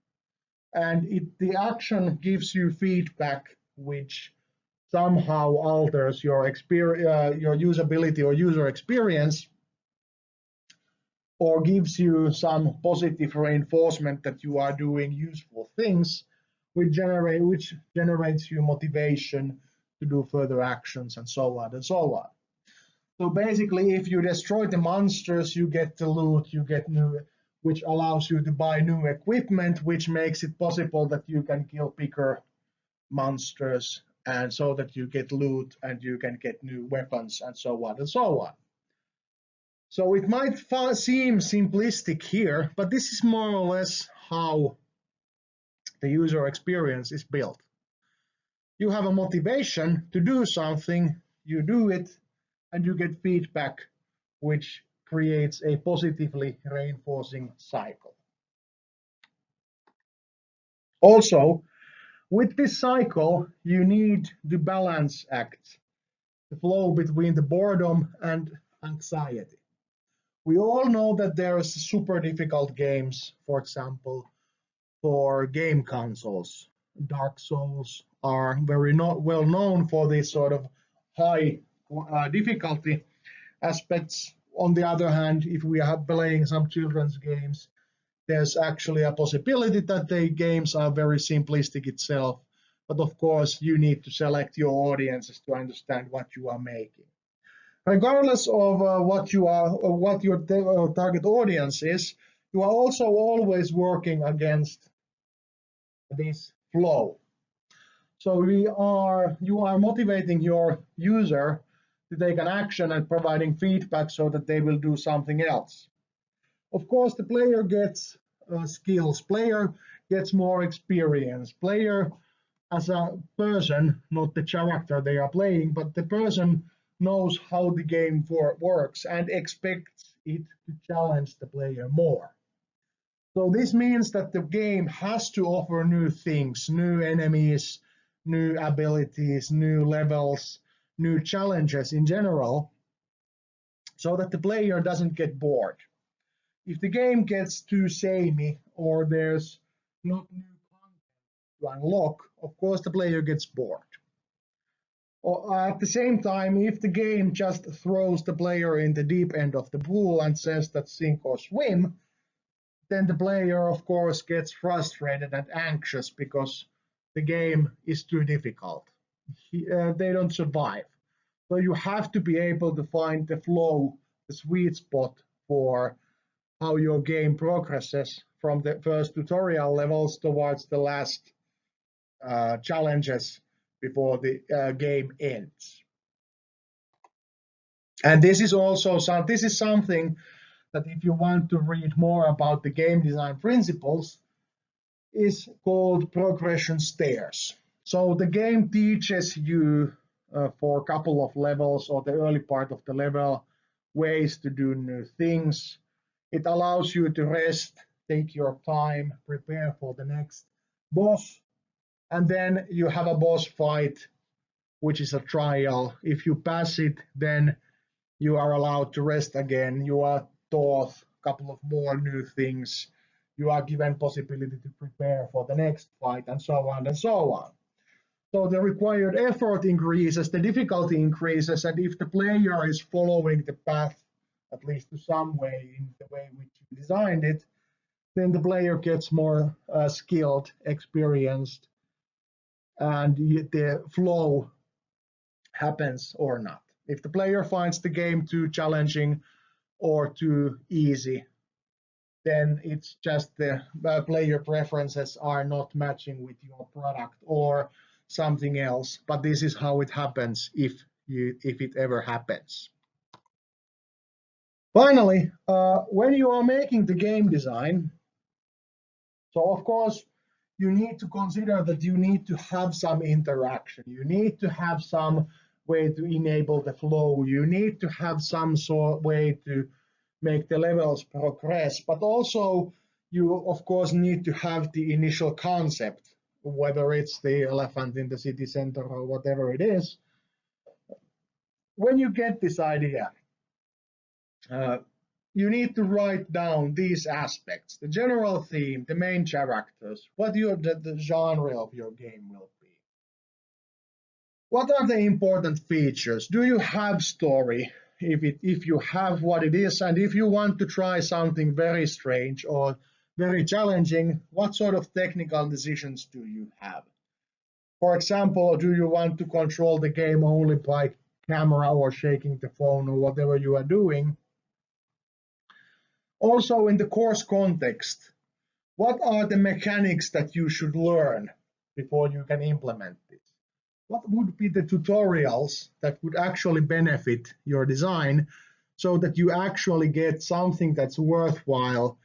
and the action gives you feedback which somehow alters your usability or user experience, or gives you some positive reinforcement that you are doing useful things, which generates you motivation to do further actions and so on and so on. So basically, if you destroy the monsters, you get the loot, you get new, which allows you to buy new equipment, which makes it possible that you can kill bigger monsters, and so that you get loot and you can get new weapons and so on and so on. So it might seem simplistic here, but this is more or less how the user experience is built. You have a motivation to do something, you do it, and you get feedback, which creates a positively reinforcing cycle. Also, with this cycle, you need the balance act, the flow between the boredom and anxiety. We all know that there are super difficult games, for example, for game consoles. Dark Souls are very well known for this sort of high difficulty aspects. On the other hand, if we are playing some children's games, there's actually a possibility that the games are very simplistic itself. But of course, you need to select your audiences to understand what you are making. Regardless of what your target audience is, you are also always working against this flow. So you are motivating your user to take an action and providing feedback so that they will do something else. Of course, the player gets skills, player gets more experience, player as a person, not the character they are playing, but the person knows how the game works and expects it to challenge the player more. So this means that the game has to offer new things, new enemies, new abilities, new levels, new challenges in general, so that the player doesn't get bored. If the game gets too samey or there's not new content to unlock, of course the player gets bored. Or at the same time, if the game just throws the player in the deep end of the pool and says that sink or swim, then the player, of course, gets frustrated and anxious because the game is too difficult. They don't survive. So you have to be able to find the flow, the sweet spot for how your game progresses from the first tutorial levels towards the last challenges before the game ends. And this is something that if you want to read more about the game design principles is called progression stairs. So the game teaches you for a couple of levels or the early part of the level ways to do new things. It allows you to rest, take your time, prepare for the next boss, and then you have a boss fight, which is a trial. If you pass it, then you are allowed to rest again. You are taught a couple of more new things. You are given possibility to prepare for the next fight, and so on and so on. So the required effort increases, the difficulty increases, and if the player is following the path, at least to some way, in the way which you designed it, then the player gets more skilled, experienced, and the flow happens or not. If the player finds the game too challenging or too easy, then it's just the player preferences are not matching with your product or something else. But this is how it happens if it ever happens. Finally, when you are making the game design, so of course you need to consider that you need to have some interaction. You need to have some way to enable the flow. You need to have some sort of way to make the levels progress, but also you of course need to have the initial concept, whether it's the elephant in the city center or whatever it is. When you get this idea, you need to write down these aspects: the general theme, the main characters, what the genre of your game will be. What are the important features? Do you have story? If you have, what it is, and if you want to try something very strange or very challenging, what sort of technical decisions do you have? For example, do you want to control the game only by camera or shaking the phone or whatever you are doing? Also, in the course context, what are the mechanics that you should learn before you can implement this? What would be the tutorials that would actually benefit your design so that you actually get something that's worthwhile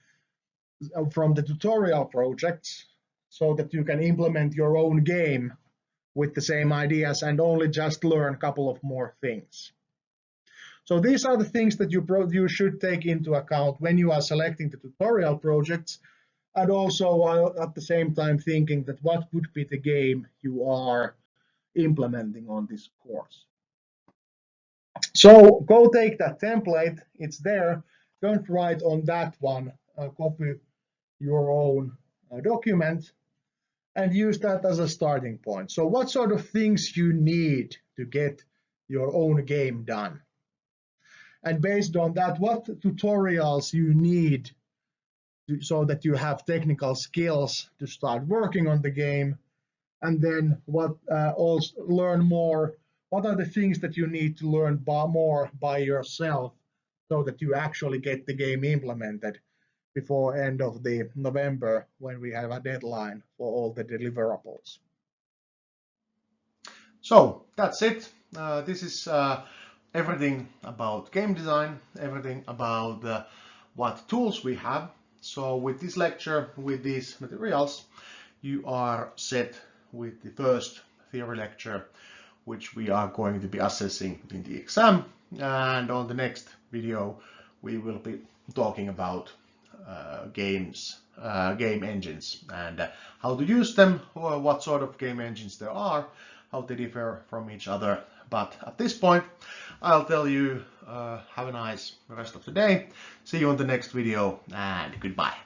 from the tutorial projects so that you can implement your own game with the same ideas and only just learn a couple of more things. So these are the things that you should take into account when you are selecting the tutorial projects, and also at the same time thinking that what would be the game you are implementing on this course. So go take that template, it's there. Don't write on that one, copy your own document and use that as a starting point. So what sort of things you need to get your own game done? And based on that, what tutorials you need so that you have technical skills to start working on the game. And then also learn more. What are the things that you need to learn more by yourself so that you actually get the game implemented before end of the November, when we have a deadline for all the deliverables. So that's it. This is everything about game design, everything about what tools we have. So with this lecture, with these materials, you are set with the first theory lecture, which we are going to be assessing in the exam. And on the next video, we will be talking about game engines and how to use them, or what sort of game engines there are, how they differ from each other. But at this point, I'll tell you, have a nice rest of the day. See you on the next video, and goodbye.